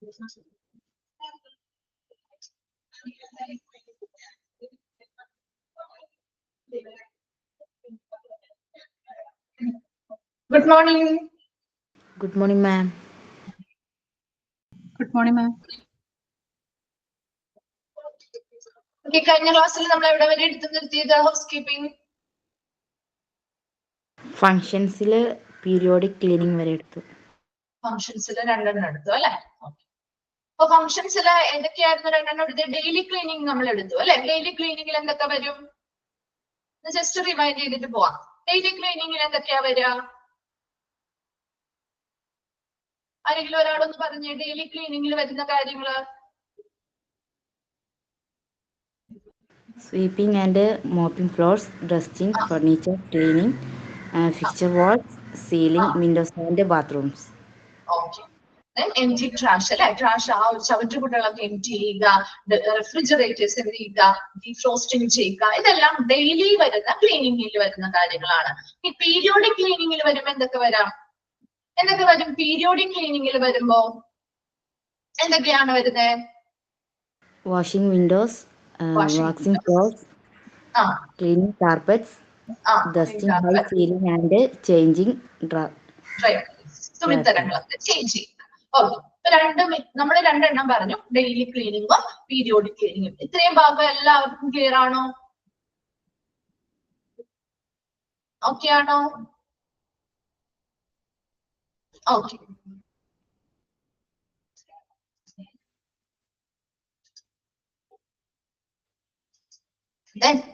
Good morning. Good morning, ma'am. Good morning, ma'am. Okay, കഴിഞ്ഞ ക്ലാസ്സിൽ നമ്മൾ എവിടെ വരെ എടുത്തു നിർത്തിയത്? ഹൗസ് കീപ്പിംഗ് ഫങ്ഷൻസില് പീരിയോഡിക് ക്ലീനിങ് വരെ എടുത്തു. ഫങ്ഷൻസിൽ രണ്ടെണ്ണം എടുത്തു അല്ലെ? അപ്പൊ ഫങ്ഷൻസിൽ എന്തൊക്കെയായിരുന്നു രണ്ടെണ്ണം എടുത്തത്? ഡെയിലി ക്ലീനിങ് നമ്മൾ എടുത്തു അല്ലെ? ഡെയിലി ക്ലീനിങ്ങിൽ എന്തൊക്കെ വരും? ജസ്റ്റ് റിമൈൻഡ് ചെയ്തിട്ട് പോവാം. ഡെയിലി ക്ലീനിങ്ങിൽ എന്തൊക്കെയാ വരിക? ആരെങ്കിലും ഒരാളൊന്ന് പറഞ്ഞേ, ഡെയിലി ക്ലീനിങ്ങിൽ വരുന്ന കാര്യങ്ങള്. Sweeping and mopping floors, dusting, furniture, cleaning, fixture walls, ceiling, windows and bathrooms. Okay. Then empty trash അല്ലെ? ട്രാഷ് ആ ചവറ്റുകുട്ടകളൊക്കെ എംറ്റി ചെയ്യുക, റെഫ്രിജറേറ്റേഴ്സ് എന്ത് ചെയ്യുക, ഡീഫ്രോസ്റ്റിംഗ് ചെയ്യുക, ഇതെല്ലാം ഡെയിലി വരുന്ന ക്ലീനിങ്ങിൽ വരുന്ന കാര്യങ്ങളാണ്. ഈ പീരിയോഡിക് ക്ലീനിങ്ങിൽ വരുമ്പോ എന്തൊക്കെ വരാം? എന്തൊക്കെ വരും പീരിയോഡിക് ക്ലീനിങ്ങിൽ വരുമ്പോ? എന്തൊക്കെയാണ് വരുന്നത്? Washing windows, waxing floors, cleaning carpets, dusting high ceiling and changing തുണിത്തരങ്ങളൊക്കെ ചേഞ്ച് ചെയ്യും. ഓക്കെ, നമ്മൾ രണ്ടെണ്ണം പറഞ്ഞു, ഡെയിലി ക്ലീനിങ്ങും പീരിയോഡിക് ക്ലീനിങ്ങും. ഇത്രയും ഭാഗം എല്ലാവർക്കും ക്ലിയർ ആണോ? ഓക്കെ ആണോ? ഓക്കെ.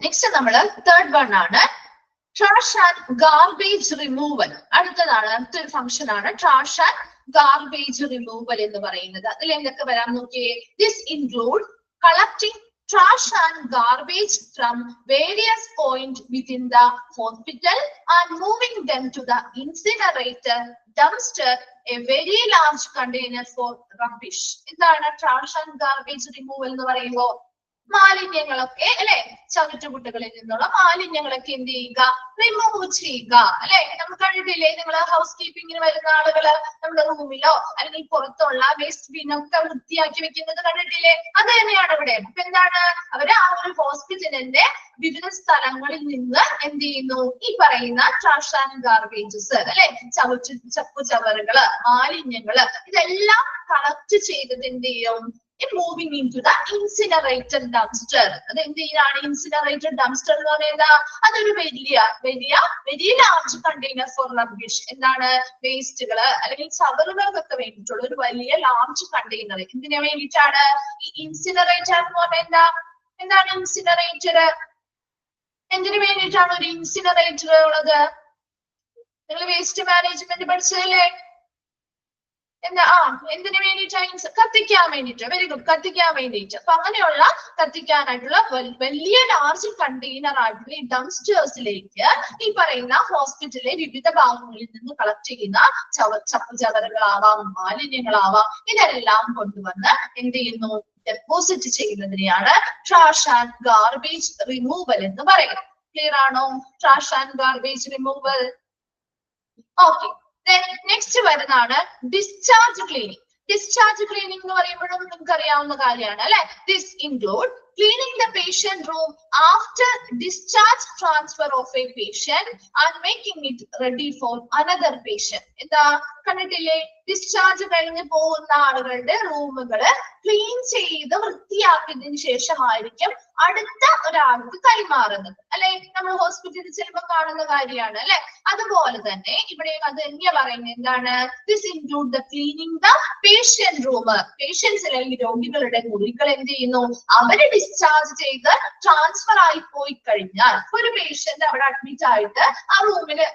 നെക്സ്റ്റ് നമ്മള് തേർഡ് വൺ ആണ് ട്രാഷ് ആൻഡ് ഗാർബേജ് റിമൂവൽ. അടുത്തതാണ്, അടുത്തൊരു ഫംഗ്ഷൻ ആണ് ട്രാഷ് ആൻഡ് ഗാർബേജ് റിമൂവൽ എന്ന് പറയുന്നത്. അതിൽ എന്തൊക്കെ വരാൻ നോക്കിയേ? This include collecting trash and garbage from various points within the hospital and moving them to the incinerator dumpster, a very large container for rubbish. എന്താണ് trash and garbage removal എന്ന് പറയുമ്പോൾ? മാലിന്യങ്ങളൊക്കെ അല്ലെ, ചവറ്റുകുട്ടകളിൽ നിന്നുള്ള മാലിന്യങ്ങളൊക്കെ എന്ത് ചെയ്യുക? റിമൂവ് ചെയ്യുക അല്ലെ. നമ്മൾ കണ്ടിട്ടില്ലേ, നിങ്ങൾ ഹൗസ് കീപ്പിങ്ങിന് വരുന്ന ആളുകള് നമ്മുടെ റൂമിലോ അല്ലെങ്കിൽ പുറത്തുള്ള വേസ്റ്റ് ബിന്നൊക്കെ വൃത്തിയാക്കി വെക്കുന്നത് കണ്ടിട്ടില്ലേ? അത് തന്നെയാണ് ഇവിടെ. അപ്പൊ എന്താണ്, അവര് ആ ഒരു ഹോസ്പിറ്റലിന്റെ വിവിധ സ്ഥലങ്ങളിൽ നിന്ന് എന്ത് ചെയ്യുന്നു? ഈ പറയുന്ന ട്രാഷ് ആൻഡ് ഗാർബേജസ് അല്ലെ, ചപ്പുചവറുകള്, മാലിന്യങ്ങള്, ഇതെല്ലാം കളക്ട് ചെയ്തത് എന്ത് ചെയ്യും? Moving into the incinerator dumpster. അത് എന്ത് ചെയ്യാണ്? ഇൻസിനറേറ്റർ ഡംസ്റ്റർ എന്ന് പറയുന്നത് അതൊരു very large container for rubbish. എന്താണ്? വേസ്റ്റുകള് അല്ലെങ്കിൽ ചവറുകൾക്കൊക്കെ വേണ്ടിയിട്ടുള്ള ഒരു വലിയ ലാർജ് കണ്ടെയ്നർ. എന്തിനു വേണ്ടിയിട്ടാണ് ഈ ഇൻസിനറേറ്റർ എന്ന് പറയുന്നത്? എന്താണ് ഇൻസിനറേറ്റർ? എന്തിനു വേണ്ടിയിട്ടാണ് ഒരു ഇൻസിനറേറ്റർ ഉള്ളത്? നിങ്ങൾ വേസ്റ്റ് മാനേജ്മെന്റ് പഠിച്ചതല്ലേ? എന്തിനു വേണ്ടിയിട്ടാണ്? കത്തിക്കാൻ വേണ്ടിയിട്ട്. വെരി ഗുഡ്, കത്തിക്കാൻ വേണ്ടിയിട്ട്. അപ്പൊ അങ്ങനെയുള്ള കത്തിക്കാനായിട്ടുള്ള വലിയ ലാർജ് കണ്ടെയ്നർ ആയിട്ടുള്ള ഈ ഡംസ്റ്റേഴ്സിലേക്ക് ഈ പറയുന്ന ഹോസ്പിറ്റലിലെ വിവിധ ഭാഗങ്ങളിൽ നിന്ന് കളക്ട് ചെയ്യുന്ന ചവറുകളാവാം, മാലിന്യങ്ങളാവാം, ഇതെല്ലാം കൊണ്ടുവന്ന് എന്ത് ചെയ്യുന്നു? ഡെപ്പോസിറ്റ് ചെയ്യുന്നതിനെയാണ് ട്രാഷ് ആൻഡ് ഗാർബേജ് റിമൂവൽ എന്ന് പറയുന്നത്. ക്ലിയർ ആണോ? Trash and garbage removal. Okay. Next വരുന്നതാണ് ഡിസ്ചാർജ് ക്ലീനിങ്. ഡിസ്ചാർജ് ക്ലീനിങ് എന്ന് പറയുമ്പോഴും നിങ്ങൾക്ക് അറിയാവുന്ന കാര്യമാണ് അല്ലെ. This include cleaning the patient room after discharge transfer of a patient and making it ready for another patient. എന്താ കണ്ടിട്ടില്ലേ? ഡിസ്ചാർജ് കഴിഞ്ഞ് പോകുന്ന ആളുകളുടെ റൂമുകള് ക്ലീൻ ചെയ്ത് വൃത്തിയാക്കിയതിനു ശേഷമായിരിക്കും അടുത്ത ഒരാൾക്ക് കൈമാറുന്നത് അല്ലെ. നമ്മൾ ഹോസ്പിറ്റലിൽ ചെല്ലുമ്പോൾ കാണുന്ന കാര്യമാണ് അല്ലെ. അതുപോലെ തന്നെ ഇവിടെയും അത് തന്നെയാ പറയുന്നത്. എന്താണ്? This include the cleaning the patient room. Patients അല്ലെങ്കിൽ രോഗികളുടെ മുറികൾ എന്ത് ചെയ്യുന്നു? അവര് ഡിസ്ചാർജ് ചെയ്ത് ട്രാൻസ്ഫർ ആയി പോയി കഴിഞ്ഞാൽ ഒരു പേഷ്യന്റ് അവിടെ അഡ്മിറ്റ് ആയിട്ട് ആ റൂമില്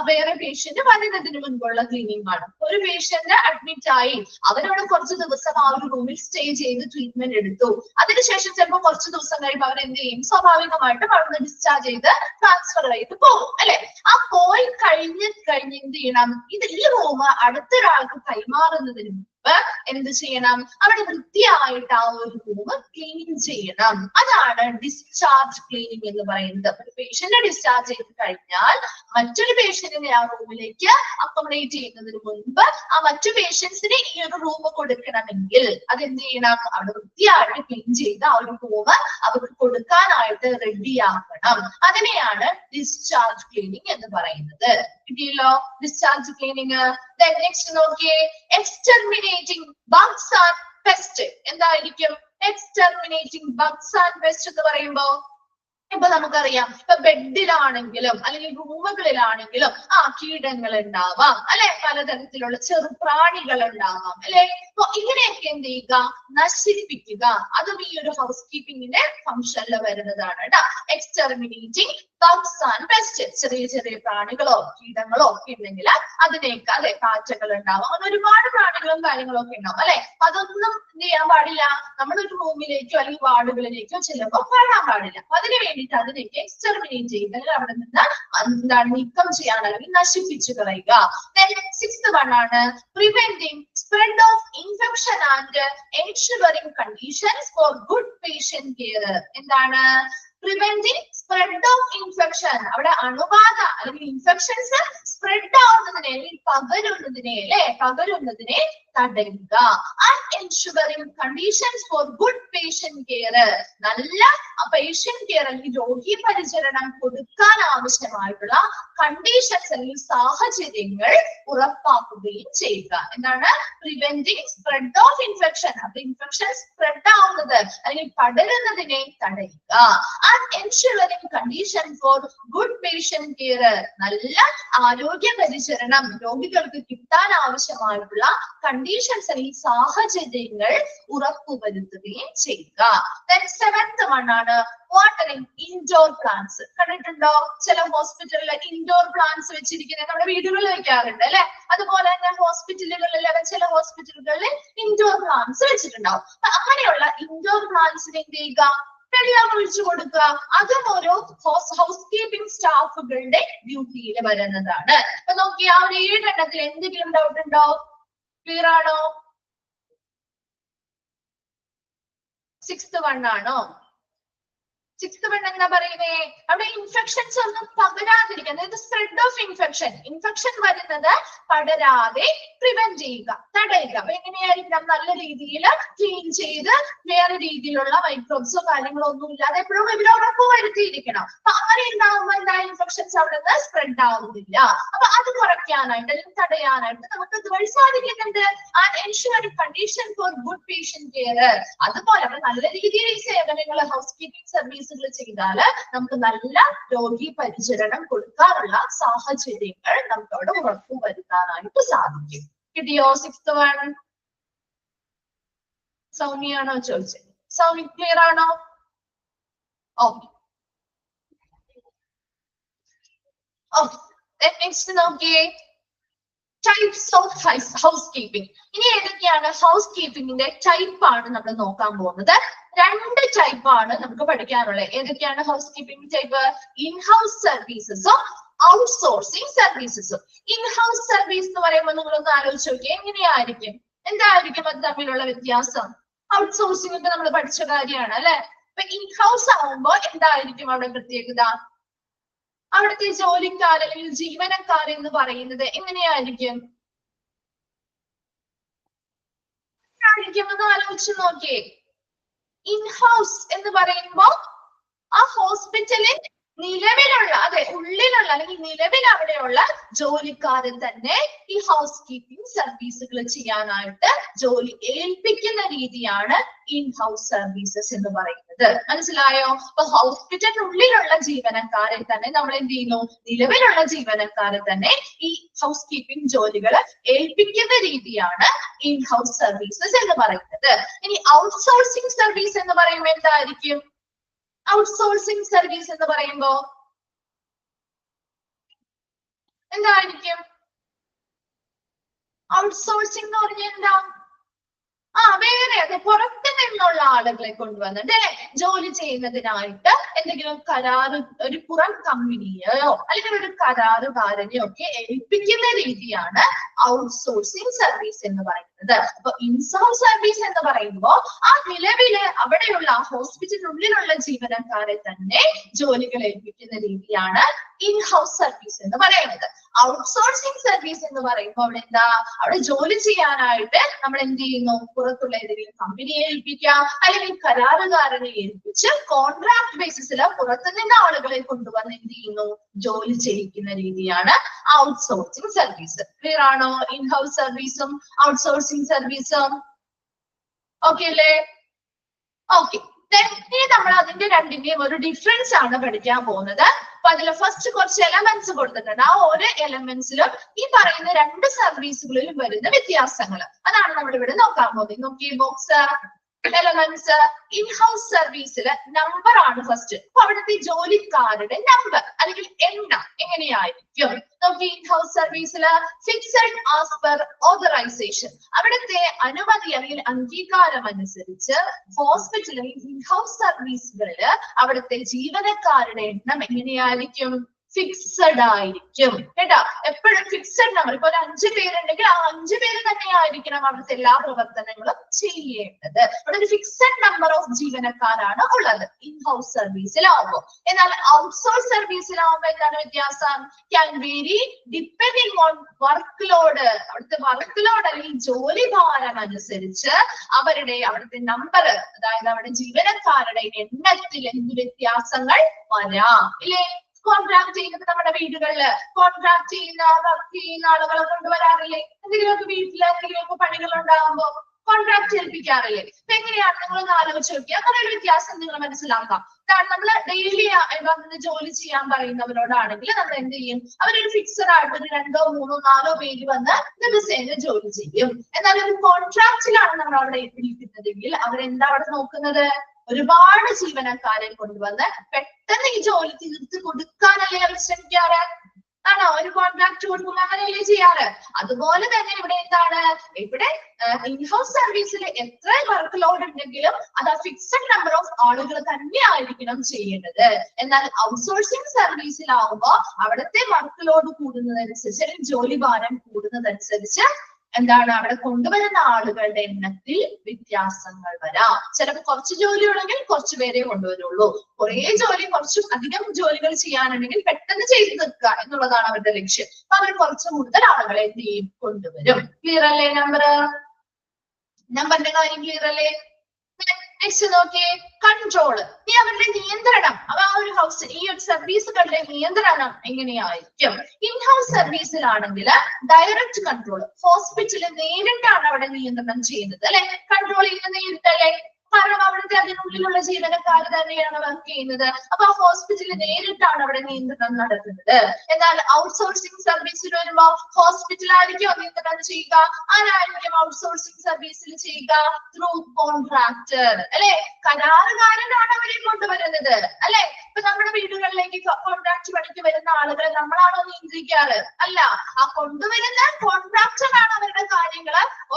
വേറെ പേഷ്യന്റ് വരുന്നതിന് മുൻപുള്ള ക്ലീനിങ് ആണ്. ഒരു പേഷ്യന്റ് അഡ്മിറ്റ് ആയി, അവരവിടെ കുറച്ച് ദിവസം ആ ഒരു റൂമിൽ സ്റ്റേ ചെയ്ത് ട്രീറ്റ്മെന്റ് എടുത്തു. അതിനുശേഷം ചിലപ്പോൾ കുറച്ച് ദിവസം കഴിയുമ്പോൾ അവർ എന്ത് ചെയ്യും? സ്വാഭാവികമായിട്ടും അവിടുന്ന് ഡിസ്ചാർജ് ചെയ്ത് ട്രാൻസ്ഫർ ചെയ്ത് പോകും അല്ലെ. ആ പോയി കഴിഞ്ഞ് എന്ത് ചെയ്യണം? ഈ റൂം അടുത്തൊരാൾക്ക് കൈമാറുന്നതിന് എന്ത് ചെയ്യണം? അവിടെ വൃത്തിയായിട്ട് ആ ഒരു റൂം ക്ലീൻ ചെയ്യണം. അതാണ് ഡിസ്ചാർജ് ക്ലീനിങ് എന്ന് പറയുന്നത്. ഒരു പേഷ്യന്റ് ഡിസ്ചാർജ് ചെയ്ത് കഴിഞ്ഞാൽ മറ്റൊരു പേഷ്യന്റിനെ ആ റൂമിലേക്ക് അക്കോമഡേറ്റ് ചെയ്യുന്നതിന് മുൻപ് ആ മറ്റു പേഷ്യൻസിന് ഈ ഒരു റൂം കൊടുക്കണമെങ്കിൽ അതെന്ത് ചെയ്യണം? അവിടെ വൃത്തിയായിട്ട് ക്ലീൻ ചെയ്ത് ആ ഒരു റൂം അവർക്ക് കൊടുക്കാനായിട്ട് റെഡിയാക്കണം. അതിനെയാണ് ഡിസ്ചാർജ് ക്ലീനിങ് എന്ന് പറയുന്നത്. കിട്ടിയല്ലോ ഡിസ്ചാർജ് ക്ലീനിങ്. നെക്സ്റ്റ് നോക്കിയേ, എക്സ്റ്റർമിനേറ്റിംഗ് ബഗ്സ് ആൻഡ് പെസ്റ്റ്. എന്തായിരിക്കും എക്സ്റ്റർമിനേറ്റിംഗ് ബഗ്സ് ആൻഡ് പെസ്റ്റ് എന്ന് പറയുമ്പോ? ഇപ്പൊ നമുക്കറിയാം, ഇപ്പൊ ബെഡിലാണെങ്കിലും അല്ലെങ്കിൽ റൂമുകളിലാണെങ്കിലും കീടങ്ങൾ ഉണ്ടാവാം അല്ലെ, പലതരത്തിലുള്ള ചെറുപ്രാണികൾ ഉണ്ടാവാം അല്ലെ. അപ്പൊ ഇങ്ങനെയൊക്കെ എന്ത് ചെയ്യുക? നശിപ്പിക്കുക. അതും ഈ ഒരു ഹൗസ് കീപ്പിംഗിന്റെ ഫംഗ്ഷനിൽ വരുന്നതാണ് കേട്ടോ. എക്സ്റ്റർമിനേറ്റിംഗ് ബഗ്സ് ആൻഡ് പെസ്റ്റ്. ചെറിയ ചെറിയ പ്രാണികളോ കീടങ്ങളോ ഒക്കെ ഉണ്ടെങ്കിൽ അതിനെയൊക്കെ അല്ലെ, പാറ്റകൾ ഉണ്ടാവും, അങ്ങനെ ഒരുപാട് പ്രാണികളും കാര്യങ്ങളും ഒക്കെ ഉണ്ടാവും അല്ലെ. അതൊന്നും എന്ത് ചെയ്യാൻ പാടില്ല, നമ്മളൊരു റൂമിലേക്കോ അല്ലെങ്കിൽ വാർഡുകളിലേക്കോ ചെല്ലുമ്പോൾ കാണാൻ പാടില്ല. അപ്പൊ അതിന് വേണ്ടിയിട്ട് അതിനെയൊക്കെ എക്സ്റ്റർമിനേറ്റ് ചെയ്യുക, അല്ലെങ്കിൽ അവിടെ നിന്ന് എന്താണ് നീക്കം ചെയ്യാൻ അല്ലെങ്കിൽ നശിപ്പിച്ചു കളയുക. സിക്സ്ത് വൺ ആണ് preventing spread of infection and ensuring conditions for good patient care. എന്താണ്? Preventing spread of infection. അവിടെ അണുബാധ അല്ലെങ്കിൽ ഇൻഫെക്ഷൻസ് സ്പ്രെഡ് ആവുന്നതിനെ അല്ലെങ്കിൽ പകരുന്നതിനെ തടയുക. And ensuring conditions for good patient care. നല്ല പേഷ്യന്റ് കെയർ അല്ലെങ്കിൽ രോഗി പരിചരണം കൊടുക്കാൻ ആവശ്യമായിട്ടുള്ള കണ്ടീഷൻസ് അല്ലെങ്കിൽ സാഹചര്യങ്ങൾ ഉറപ്പാക്കുകയും ചെയ്യുക. എന്താണ്? Preventing spread of infection. അപ്പൊ ഇൻഫെക്ഷൻ സ്പ്രെഡ് ആവുന്നത് അല്ലെങ്കിൽ പടരുന്നതിനെ തടയുക. And ensuring condition for good patient care. നല്ല ആരോഗ്യ പരിചരണം രോഗികൾക്ക് കിട്ടാൻ ആവശ്യമായിട്ടുള്ള കണ്ടീഷൻസ് അല്ലെങ്കിൽ സാഹചര്യങ്ങൾ ഉറപ്പുവരുത്തുകയും ചെയ്യുക. സെവൻത് വൺ ആണ് വാട്ടറിംഗ് ഇൻഡോർ പ്ലാന്റ്സ്. കണ്ടിട്ടുണ്ടോ? ചില ഹോസ്പിറ്റലിൽ ഇൻഡോർ പ്ലാന്റ്സ് വെച്ചിരിക്കുന്നത് നമ്മുടെ വീടുകളിൽ വെക്കാറുണ്ട് അല്ലെ. അതുപോലെ തന്നെ ഹോസ്പിറ്റലുകളിൽ ചില ഹോസ്പിറ്റലുകളിൽ ഇൻഡോർ പ്ലാന്റ്സ് വെച്ചിട്ടുണ്ടാവും. അങ്ങനെയുള്ള ഇൻഡോർ പ്ലാന്റ്സിനെ എന്ത് ചെയ്യുക? വെള്ളം ഒഴിച്ചു കൊടുക്കുക. അതും ഓരോ ഹൗസ് കീപ്പിംഗ് സ്റ്റാഫുകളുടെ ഡ്യൂട്ടിയിൽ വരുന്നതാണ്. അപ്പൊ നോക്കിയാ ഒരു 7 എണ്ണത്തിൽ എന്തെങ്കിലും ഡൗട്ട് ഉണ്ടോ? ക്ലിയർ ആണോ? സിക്സ്ത് വൺ ആണോ? സിക്സ്ത് വൺ എന്താ പറയുന്നേ? അവിടെ ഇൻഫെക്ഷൻസ് ഒന്നും പകരാതിരിക്കാൻ, അതായത് സ്പ്രെഡ് ഓഫ് ഇൻഫെക്ഷൻ വരുന്നത് പടരാതെ പ്രിവെന്റ് ചെയ്യുക, തടയുക. അപ്പൊ എങ്ങനെയായിരിക്കണം? നല്ല രീതിയിൽ ക്ലീൻ ചെയ്ത് വേറെ രീതിയിലുള്ള മൈക്രോബ്സോ കാര്യങ്ങളോ ഒന്നും ഇല്ലാതെ എപ്പോഴും ഇവർ ഉറപ്പ് വരുത്തിയിരിക്കണം. അപ്പൊ അങ്ങനെ ഉണ്ടാകുമ്പോൾ എന്താ ഇൻഫെക്ഷൻസ് അവിടെ നിന്ന് സ്പ്രെഡ് ആവുന്നില്ല. അപ്പൊ അത് കുറയ്ക്കാനായിട്ട് അല്ലെങ്കിൽ തടയാനായിട്ട് നമുക്ക് ഇതുവഴി സാധിക്കുന്നുണ്ട്. And ensure condition for good patient care. അതുപോലെ നല്ല രീതിയിൽ ഈ സേവനങ്ങൾ ഹൗസ് കീപ്പിംഗ് സർവീസ് ചെയ്താല് നമുക്ക് നല്ല രോഗി പരിചരണം കൊടുക്കാനുള്ള സാഹചര്യങ്ങൾ നമുക്ക് അവിടെ ഉറപ്പുവരുത്താനായിട്ട് സാധിക്കും. കിട്ടിയോ? Sixth one. സൗമ്യയാണോ ചോദിച്ചത്? സൗമ്യ ക്ലിയർ ആണോ? ഓക്കെ. നെക്സ്റ്റ് നോക്കിയേ, ടൈപ്സ് ഓഫ് ഹൗസ് കീപ്പിംഗ്. ഇനി ഏതൊക്കെയാണ് ഹൗസ് കീപ്പിംഗിന്റെ ടൈപ്പ് ആണ് നമ്മൾ നോക്കാൻ പോകുന്നത്. 2 ടൈപ്പ് ആണ് നമുക്ക് പഠിക്കാനുള്ളത്. ഏതൊക്കെയാണ് ഹൗസ് കീപ്പിംഗ് ടൈപ്പ്? ഇൻഹൗസ് സർവീസസും ഔട്ട്സോഴ്സിംഗ് സർവീസസും. ഇൻഹൗസ് സർവീസ് എന്ന് പറയുമ്പോൾ നിങ്ങളൊന്ന് ആലോചിച്ച് നോക്കിയേ, എങ്ങനെയായിരിക്കും? എന്തായിരിക്കും അത് തമ്മിലുള്ള വ്യത്യാസം? ഔട്ട്സോഴ്സിംഗ് ഒക്കെ നമ്മൾ പഠിച്ച കാര്യമാണ് അല്ലെ. അപ്പൊ ഇൻഹൗസ് ആവുമ്പോൾ എന്തായിരിക്കും അവിടെ പ്രത്യേകത? അവിടുത്തെ ജോലിക്കാർ അല്ലെങ്കിൽ ജീവനക്കാർ എന്ന് പറയുന്നത് എങ്ങനെയായിരിക്കും? ഒന്ന് ആലോചിച്ച് നോക്കിയേ. ഇൻഹൗസ് എന്ന് പറയുമ്പോ ആ ഹോസ്പിറ്റലിൽ നിലവിലുള്ള ഉള്ളിലുള്ള അല്ലെങ്കിൽ നിലവിൽ അവിടെയുള്ള ജോലിക്കാരൻ തന്നെ ഈ ഹൗസ് കീപ്പിംഗ് സർവീസുകൾ ചെയ്യാനായിട്ട് ജോലി ഏൽപ്പിക്കുന്ന രീതിയാണ് ഇൻഹൗസ് സർവീസസ് എന്ന് പറയുന്നത്. മനസ്സിലായോ? അപ്പൊ ഹോസ്പിറ്റലിനുള്ളിലുള്ള ജീവനക്കാരെ തന്നെ നമ്മൾ എന്ത് ചെയ്യുന്നു? നിലവിലുള്ള ജീവനക്കാരെ തന്നെ ഈ ഹൗസ് കീപ്പിംഗ് ജോലികൾ ഏൽപ്പിക്കുന്ന രീതിയാണ് ഇൻഹൗസ് സർവീസസ് എന്ന് പറയുന്നത്. ഇനി ഔട്ട്സോഴ്സിംഗ് സർവീസ് എന്ന് പറയുമ്പോൾ എന്തായിരിക്കും? ഔട്ട്സോഴ്സിംഗ് സർവീസ് എന്ന് പറയുമ്പോ എന്തായിരിക്കും? ഔട്ട്സോഴ്സിംഗ് എന്ന് പറഞ്ഞാൽ എന്താ? വേറെ അതെ പുറത്തു നിന്നുള്ള ആളുകളെ കൊണ്ടുവന്നിട്ട് അല്ലെ ജോലി ചെയ്യുന്നതിനായിട്ട് എന്തെങ്കിലും കരാറ് ഒരു പുറം കമ്പനിയോ അല്ലെങ്കിൽ ഒരു കരാറുകാരനെയോ ഒക്കെ ഏൽപ്പിക്കുന്ന രീതിയാണ് ഔട്ട്സോഴ്സിംഗ് സർവീസ് എന്ന് പറയുന്നത്. അപ്പൊ ഇൻസൗർസ് സർവീസ് എന്ന് പറയുമ്പോൾ ആ നിലവില് അവിടെയുള്ള ഹോസ്പിറ്റലിനുള്ളിലുള്ള ജീവനക്കാരെ തന്നെ ജോലികൾ ഏൽപ്പിക്കുന്ന രീതിയാണ് ഇൻഹൗസ് സർവീസ് എന്ന് പറയുന്നത്. ഔട്ട്സോഴ്സിംഗ് സർവീസ് എന്ന് പറയുമ്പോൾ അവിടെ എന്താ, അവിടെ ജോലി ചെയ്യാനായിട്ട് നമ്മൾ എന്ത് ചെയ്യുന്നു, പുറത്തുള്ള ഏതെങ്കിലും കമ്പനിയെ ഏൽപ്പിക്കാം അല്ലെങ്കിൽ കരാറുകാരനെ ഏൽപ്പിച്ച് കോൺട്രാക്ട് ബേസിസിൽ പുറത്തുനിന്ന് ആളുകളെ കൊണ്ടുവന്ന് എന്ത് ചെയ്യുന്നു, ജോലി ചെയ്യിക്കുന്ന രീതിയാണ് ഔട്ട്സോഴ്സിംഗ് സർവീസ്. ക്ലിയർ ആണോ? ഇൻഹൗസ് സർവീസും ഔട്ട്സോഴ്സിംഗ് സർവീസും ഓക്കെ അല്ലേ? ഓക്കെ, ഇനി നമ്മൾ അതിന്റെ രണ്ടിന്റെയും ഒരു ഡിഫറൻസ് ആണ് പഠിക്കാൻ പോകുന്നത്. അപ്പൊ അതിൽ ഫസ്റ്റ് കുറച്ച് എലമെന്റ്സ് കൊടുത്തിട്ടുണ്ട്. ആ ഓരോ എലമെന്റ്സിലും ഈ പറയുന്ന രണ്ട് സർവീസുകളിലും വരുന്ന വ്യത്യാസങ്ങൾ അതാണ് നമ്മൾ ഇവിടെ നോക്കാൻ പോകുന്നത്. നോക്കിയേ ബോക്സ് എലമെന്റ്സ്. ഇൻഹൗസ് സർവീസില് നമ്പർ ആണ് ഫസ്റ്റ്. അപ്പൊ അവിടുത്തെ ജോലിക്കാരുടെ നമ്പർ അല്ലെങ്കിൽ എണ്ണം എങ്ങനെയായിരിക്കും നോക്കി. ഇൻഹൗസ് സർവീസില് ഫിക്സഡ് ആസ് പെർ ഓതറൈസേഷൻ, അവിടുത്തെ അനുമതി അല്ലെങ്കിൽ അംഗീകാരം അനുസരിച്ച് ഹോസ്പിറ്റലിൽ ഇൻഹൗസ് സർവീസുകളില് അവിടുത്തെ ജീവനക്കാരുടെ എണ്ണം എങ്ങനെയായിരിക്കും, ഫിക്സഡ് ആയിരിക്കും കേട്ടോ. എപ്പോഴും ഫിക്സഡ് നമ്പർ. ഇപ്പൊ ഒരു 5 പേരുണ്ടെങ്കിൽ ആ 5 പേര് തന്നെ ആയിരിക്കണം അവിടുത്തെ എല്ലാ പ്രവർത്തനങ്ങളും ചെയ്യേണ്ടത്. അവിടെ ഒരു ഫിക്സഡ് നമ്പർ ഓഫ് ജീവനക്കാരാണ് ഉള്ളത് ഇൻഹൗസ് സർവീസിലാവുമ്പോൾ. എന്നാൽ ഔട്ട്സോഴ്സ് സർവീസിലാവുമ്പോൾ എന്താണ് വ്യത്യാസം? Can vary depending on work load. അവിടുത്തെ വർക്ക് ലോഡ് അല്ലെങ്കിൽ ജോലി ഭാരം അനുസരിച്ച് അവിടുത്തെ നമ്പർ, അതായത് അവിടെ ജീവനക്കാരുടെ എണ്ണത്തിൽ എന്ത് വ്യത്യാസങ്ങൾ വരാം ഇല്ലേ? കോൺട്രാക്ട് ചെയ്യുന്നത് നമ്മുടെ വീടുകളില് കോൺട്രാക്ട് ചെയ്യുന്ന വർക്ക് ചെയ്യുന്ന ആളുകളെ കൊണ്ടുവരാറില്ലേ? എന്തെങ്കിലുമൊക്കെ വീട്ടിൽ എന്തെങ്കിലുമൊക്കെ പണികൾ ഉണ്ടാകുമ്പോ കോൺട്രാക്ട് ഏൽപ്പിക്കാറില്ലേ? അപ്പൊ എങ്ങനെയാണ് നിങ്ങളൊന്ന് ആലോചിച്ച് നോക്കി. അങ്ങനെ ഒരു വ്യത്യാസം നിങ്ങൾ മനസ്സിലാക്കാം. കാരണം നമ്മൾ ഡെയിലി വന്ന് ജോലി ചെയ്യാൻ പറയുന്നവരോടാണെങ്കിൽ നമ്മൾ എന്ത് ചെയ്യും, അവരൊരു ഫിക്സഡ് ആയിട്ട് ഒരു 2, 3, 4 പേര് വന്ന് ദിവസേന ജോലി ചെയ്യും. എന്നാൽ ഒരു കോൺട്രാക്റ്റിലാണ് നമ്മൾ അവിടെ ഏൽപ്പിക്കുന്നതെങ്കിൽ അവരെന്താ അവിടെ നോക്കുന്നത്, ഒരുപാട് ജീവനക്കാരെ കൊണ്ടുവന്ന് പെട്ടെന്ന് ഈ ജോലി തീർത്ത് കൊടുക്കാനല്ലേ അവർ ശ്രമിക്കാറ്? ആണോ? ഒരു കോൺട്രാക്ട് കൊടുക്കുമ്പോൾ അങ്ങനെയല്ലേ ചെയ്യാറ്? അതുപോലെ തന്നെ ഇവിടെ എന്താണ്, ഇവിടെ ഇൻഹൗസ് സർവീസിൽ എത്ര വർക്ക് ലോഡ് ഉണ്ടെങ്കിലും അത് ആ ഫിക്സഡ് നമ്പർ ഓഫ് ആളുകൾ തന്നെ ആയിരിക്കണം ചെയ്യേണ്ടത്. എന്നാൽ ഔട്ട്സോഴ്സിംഗ് സർവീസിലാവുമ്പോൾ അവിടുത്തെ വർക്ക് ലോഡ് കൂടുന്നതനുസരിച്ച് അല്ലെങ്കിൽ ജോലി ഭാരം കൂടുന്നതനുസരിച്ച് എന്താണ്, അവിടെ കൊണ്ടുവരുന്ന ആളുകളുടെ എണ്ണത്തിൽ വ്യത്യാസങ്ങൾ വരാം. ചിലപ്പോൾ കുറച്ച് ജോലി ഉണ്ടെങ്കിൽ കുറച്ചു പേരെ കൊണ്ടുവരുള്ളൂ. കുറേ ജോലി, കുറച്ചും അധികം ജോലികൾ ചെയ്യാനുണ്ടെങ്കിൽ പെട്ടെന്ന് ചെയ്തു തീർക്കുക എന്നുള്ളതാണ് അവരുടെ ലക്ഷ്യം. അപ്പൊ അവർ കുറച്ച് കൂടുതൽ ആളുകളെ എന്ത് ചെയ്യും, കൊണ്ടുവരും. ക്ലിയർ അല്ലേ? നമ്പറിന്റെ കാര്യം ക്ലിയർ അല്ലേ? നെക്സ്റ്റ് നോക്കിയേ, കൺട്രോള്. ഈ അവരുടെ നിയന്ത്രണം, ആ ഒരു ഈ ഒരു സർവീസുകളുടെ നിയന്ത്രണം എങ്ങനെയായിരിക്കും? ഇൻഹൗസ് സർവീസിലാണെങ്കിൽ ഡയറക്റ്റ് കൺട്രോൾ, ഹോസ്പിറ്റലിൽ നേരിട്ടാണ് അവിടെ നിയന്ത്രണം ചെയ്യുന്നത് അല്ലെ? കൺട്രോൾ ചെയ്യുന്നത് നേരിട്ടല്ലേ? കാരണം അവിടുത്തെ അതിനുള്ളിലുള്ള ജീവനക്കാർ തന്നെയാണ് വർക്ക് ചെയ്യുന്നത്. അപ്പൊ ആ ഹോസ്പിറ്റലിൽ നേരിട്ടാണ് അവിടെ നിയന്ത്രണം നടക്കുന്നത്. എന്നാൽ ഔട്ട്സോഴ്സിംഗ് സർവീസിൽ വരുമ്പോ ഹോസ്പിറ്റലായിരിക്കും നിയന്ത്രണം ചെയ്യുക. ആരായിരിക്കും ഔട്ട്സോഴ്സിംഗ് സർവീസിൽ ചെയ്യുക? ത്രൂ കോൺട്രാക്ടർ അല്ലെ? കരാറുകാരനാണ് അവരെ കൊണ്ടുവരുന്നത് അല്ലെ? ഇപ്പൊ നമ്മുടെ വീടുകളിലേക്ക് കോൺട്രാക്ട് പണിക്ക് വരുന്ന ആളുകളെ നമ്മളാണോ നിയന്ത്രിക്കാറ്? അല്ല, ആ കൊണ്ടുവരുന്ന കോൺട്രാക്ടറാണ് അവരുടെ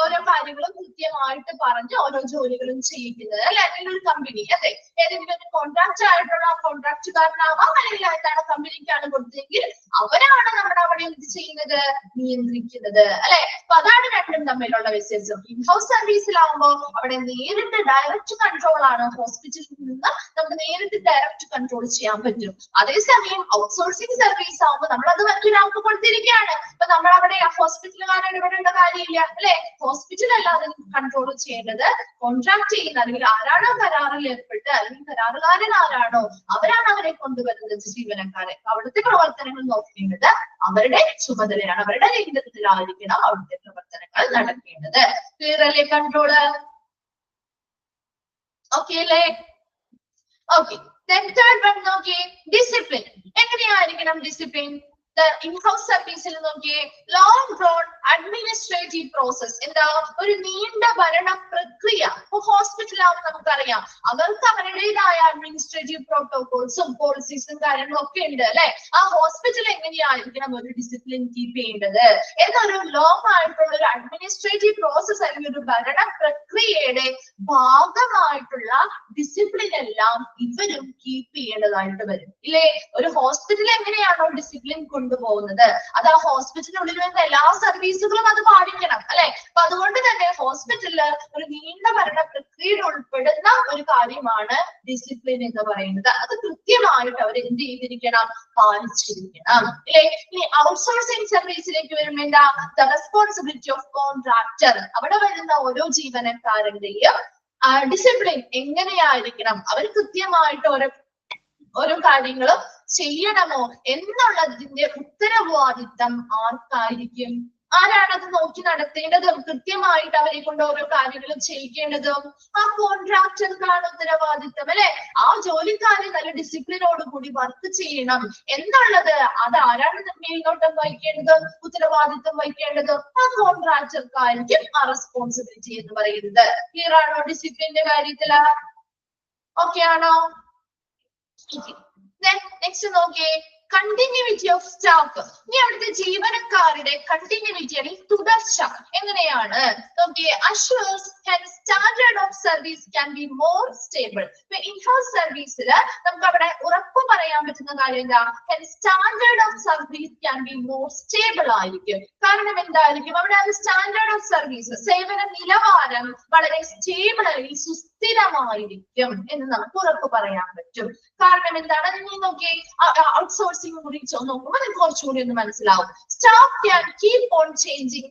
ഓരോ കാര്യങ്ങളും കൃത്യമായിട്ട് പറഞ്ഞ് ഓരോ ജോലികളും ചെയ്യിക്കുന്നത് അല്ലെ? അല്ലെങ്കിൽ ഒരു കമ്പനി അതെ, ഏതെങ്കിലും ഒരു കോൺട്രാക്ട് ആയിട്ടുള്ള കോൺട്രാക്ടുകാരനാവാം, അല്ലെങ്കിൽ എന്താണ് കമ്പനിക്കാണ് കൊടുത്തെങ്കിൽ അവരാണ് നമ്മുടെ അവിടെ എന്ത് ചെയ്യുന്നത്, നിയന്ത്രിക്കുന്നത് അല്ലെ? അപ്പൊ അതാണ് രണ്ടും തമ്മിലുള്ള വ്യത്യാസം. ഇൻഹൗസ് സർവീസിലാവുമ്പോൾ അവിടെ നേരിട്ട് ഡയറക്റ്റ് കൺട്രോൾ ആണ്. ഹോസ്പിറ്റലിൽ നിന്ന് നമുക്ക് നേരിട്ട് ഡയറക്റ്റ് കൺട്രോൾ ചെയ്യാൻ പറ്റും. അതേസമയം ഔട്ട്സോഴ്സിംഗ് സർവീസ് ആവുമ്പോൾ നമ്മൾ അത് മറ്റൊരാൾക്ക് കൊടുത്തിരിക്കുകയാണ്. അപ്പൊ നമ്മൾ അവിടെ ഹോസ്പിറ്റലുകാരെ ഇടപെടേണ്ട കാര്യമില്ല അല്ലെ? ഹോസ്പിറ്റൽ അല്ലാതെ കൺട്രോൾ ചെയ്യേണ്ടത് കോൺട്രാക്ട് ചെയ്യുന്ന അല്ലെങ്കിൽ ആരാണോ കരാറിൽ ഏർപ്പെട്ട് അല്ലെങ്കിൽ കരാറുകാരൻ ആരാണോ അവരാണ് അവരെ കൊണ്ടുവരുന്നത് ജീവനക്കാരെ. അവിടുത്തെ പ്രവർത്തനങ്ങൾ നോക്കേണ്ടത് അവരുടെ ചുമതലയാണ്. അവരുടെ നിയന്ത്രണത്തിലായിരിക്കണം അവിടുത്തെ പ്രവർത്തനങ്ങൾ നടക്കേണ്ടത്. ക്ലിയർ അല്ലേ? കൺട്രോള് ഓക്കെ അല്ലേ? ഓക്കെ. Then third one നോക്കിയേ, ഡിസിപ്ലിൻ. എങ്ങനെയായിരിക്കണം ഡിസിപ്ലിൻ? ഇൻഹൗസ് സർവീസിൽ നോക്കിയേ ലോങ് റോൺ അഡ്മിനിസ്ട്രേറ്റീവ് പ്രോസസ്. എന്താ? ഒരു നീണ്ട ഭരണ പ്രക്രിയ. ഇപ്പൊ ഹോസ്പിറ്റലാവുമ്പോൾ നമുക്കറിയാം അവർക്ക് അവരുടേതായ അഡ്മിനിസ്ട്രേറ്റീവ് പ്രോട്ടോകോൾസും പോളിസീസും കാര്യങ്ങളും ഒക്കെ ഉണ്ട് അല്ലെ. ആ ഹോസ്പിറ്റൽ എങ്ങനെയായിരിക്കണം ഒരു ഡിസിപ്ലിൻ കീപ്പ് ചെയ്യേണ്ടത് എന്നൊരു ലോങ് ആയിട്ടുള്ള ഒരു അഡ്മിനിസ്ട്രേറ്റീവ് പ്രോസസ് അല്ലെങ്കിൽ ഒരു ഭരണ പ്രക്രിയയുടെ ഭാഗമായിട്ടുള്ള ഡിസിപ്ലിൻ എല്ലാം ഇവരും കീപ്പ് ചെയ്യേണ്ടതായിട്ട് വരും ഇല്ലേ. ഒരു ഹോസ്പിറ്റൽ എങ്ങനെയാണോ ഡിസിപ്ലിൻ കൊണ്ടുപോകുന്നത് അത് ആ ഹോസ്പിറ്റലിനുള്ളിൽ വരുന്ന എല്ലാ സർവീസുകളും അത് പാലിക്കണം അല്ലെ. അപ്പൊ അതുകൊണ്ട് തന്നെ ഹോസ്പിറ്റലില് ഒരു നീണ്ട ഭരണ പ്രക്രിയയിൽ ഉൾപ്പെടുന്ന ഒരു കാര്യമാണ് ഡിസിപ്ലിൻ എന്ന് പറയുന്നത്. അത് കൃത്യമായിട്ട് അവർ എന്ത് ചെയ്തിരിക്കണം? പാലിച്ചിരിക്കണം അല്ലെ. ഇനി ഔട്ട്സോഴ്സിംഗ് സർവീസിലേക്ക് വരുമ്പോൾ എന്താ? The responsibility of contractor. അവിടെ വരുന്ന ഓരോ ജീവനക്കാരന്റെയും ഡിസിപ്ലിൻ എങ്ങനെയായിരിക്കണം, അവർ കൃത്യമായിട്ട് ഓരോ കാര്യങ്ങളും ചെയ്യണമോ എന്നുള്ളതിന്റെ ഉത്തരവാദിത്തം ആർക്കായിരിക്കും? ആരാണത് നോക്കി നടത്തേണ്ടതും കൃത്യമായിട്ട് അവരെ കൊണ്ട് ഓരോ കാര്യങ്ങളും ചെയ്യിക്കേണ്ടതും? ആ കോൺട്രാക്ടർക്കാണ് ഉത്തരവാദിത്തം അല്ലെ. ആ ജോലിക്കാരെ നല്ല ഡിസിപ്ലിനോട് കൂടി വർക്ക് ചെയ്യണം എന്നുള്ളത് അത് ആരാണ് മേൽനോട്ടം വഹിക്കേണ്ടതും ഉത്തരവാദിത്തം വഹിക്കേണ്ടതും? ആ കോൺട്രാക്ടർക്കായിരിക്കും ആ റെസ്പോൺസിബിലിറ്റി എന്ന് പറയുന്നത്. ക്ലിയർ ആണോ ഡിസിപ്ലിന്റെ കാര്യത്തില്? ഓക്കെ ആണോ? നെക്സ്റ്റ് നോക്കിയേ, കണ്ടിന്യൂറ്റി ഓഫ് സ്റ്റാഫ്. ഇനി അവിടുത്തെ ജീവനക്കാരുടെ കണ്ടിന്യൂറ്റി അല്ലെങ്കിൽ തുടർച്ച എങ്ങനെയാണ് നോക്കിയേ. Assures standard of service can be more stable. In house സർവീസിൽ നമുക്ക് അവിടെ ഉറപ്പ് പറയാൻ പറ്റുന്ന കാര്യം എന്താ? Standard of service can be more stable ആയിരിക്കും. കാരണം എന്തായിരിക്കും? അവിടെ സ്റ്റാൻഡേർഡ് ഓഫ് സർവീസ് സേവന നിലവാരം വളരെ സ്റ്റേബിൾ അല്ലെങ്കിൽ സുസ്ഥിരമായിരിക്കും എന്ന് നമുക്ക് ഉറപ്പ് പറയാൻ പറ്റും. കാരണം എന്താണ്? നിങ്ങൾ നോക്കിയേ, ഔട്ട്സോഴ്സിംഗ് കൂടി നോക്കുമ്പോൾ നിങ്ങൾക്ക് കുറച്ചുകൂടി ഒന്ന് മനസ്സിലാവും. Staff can keep on changing,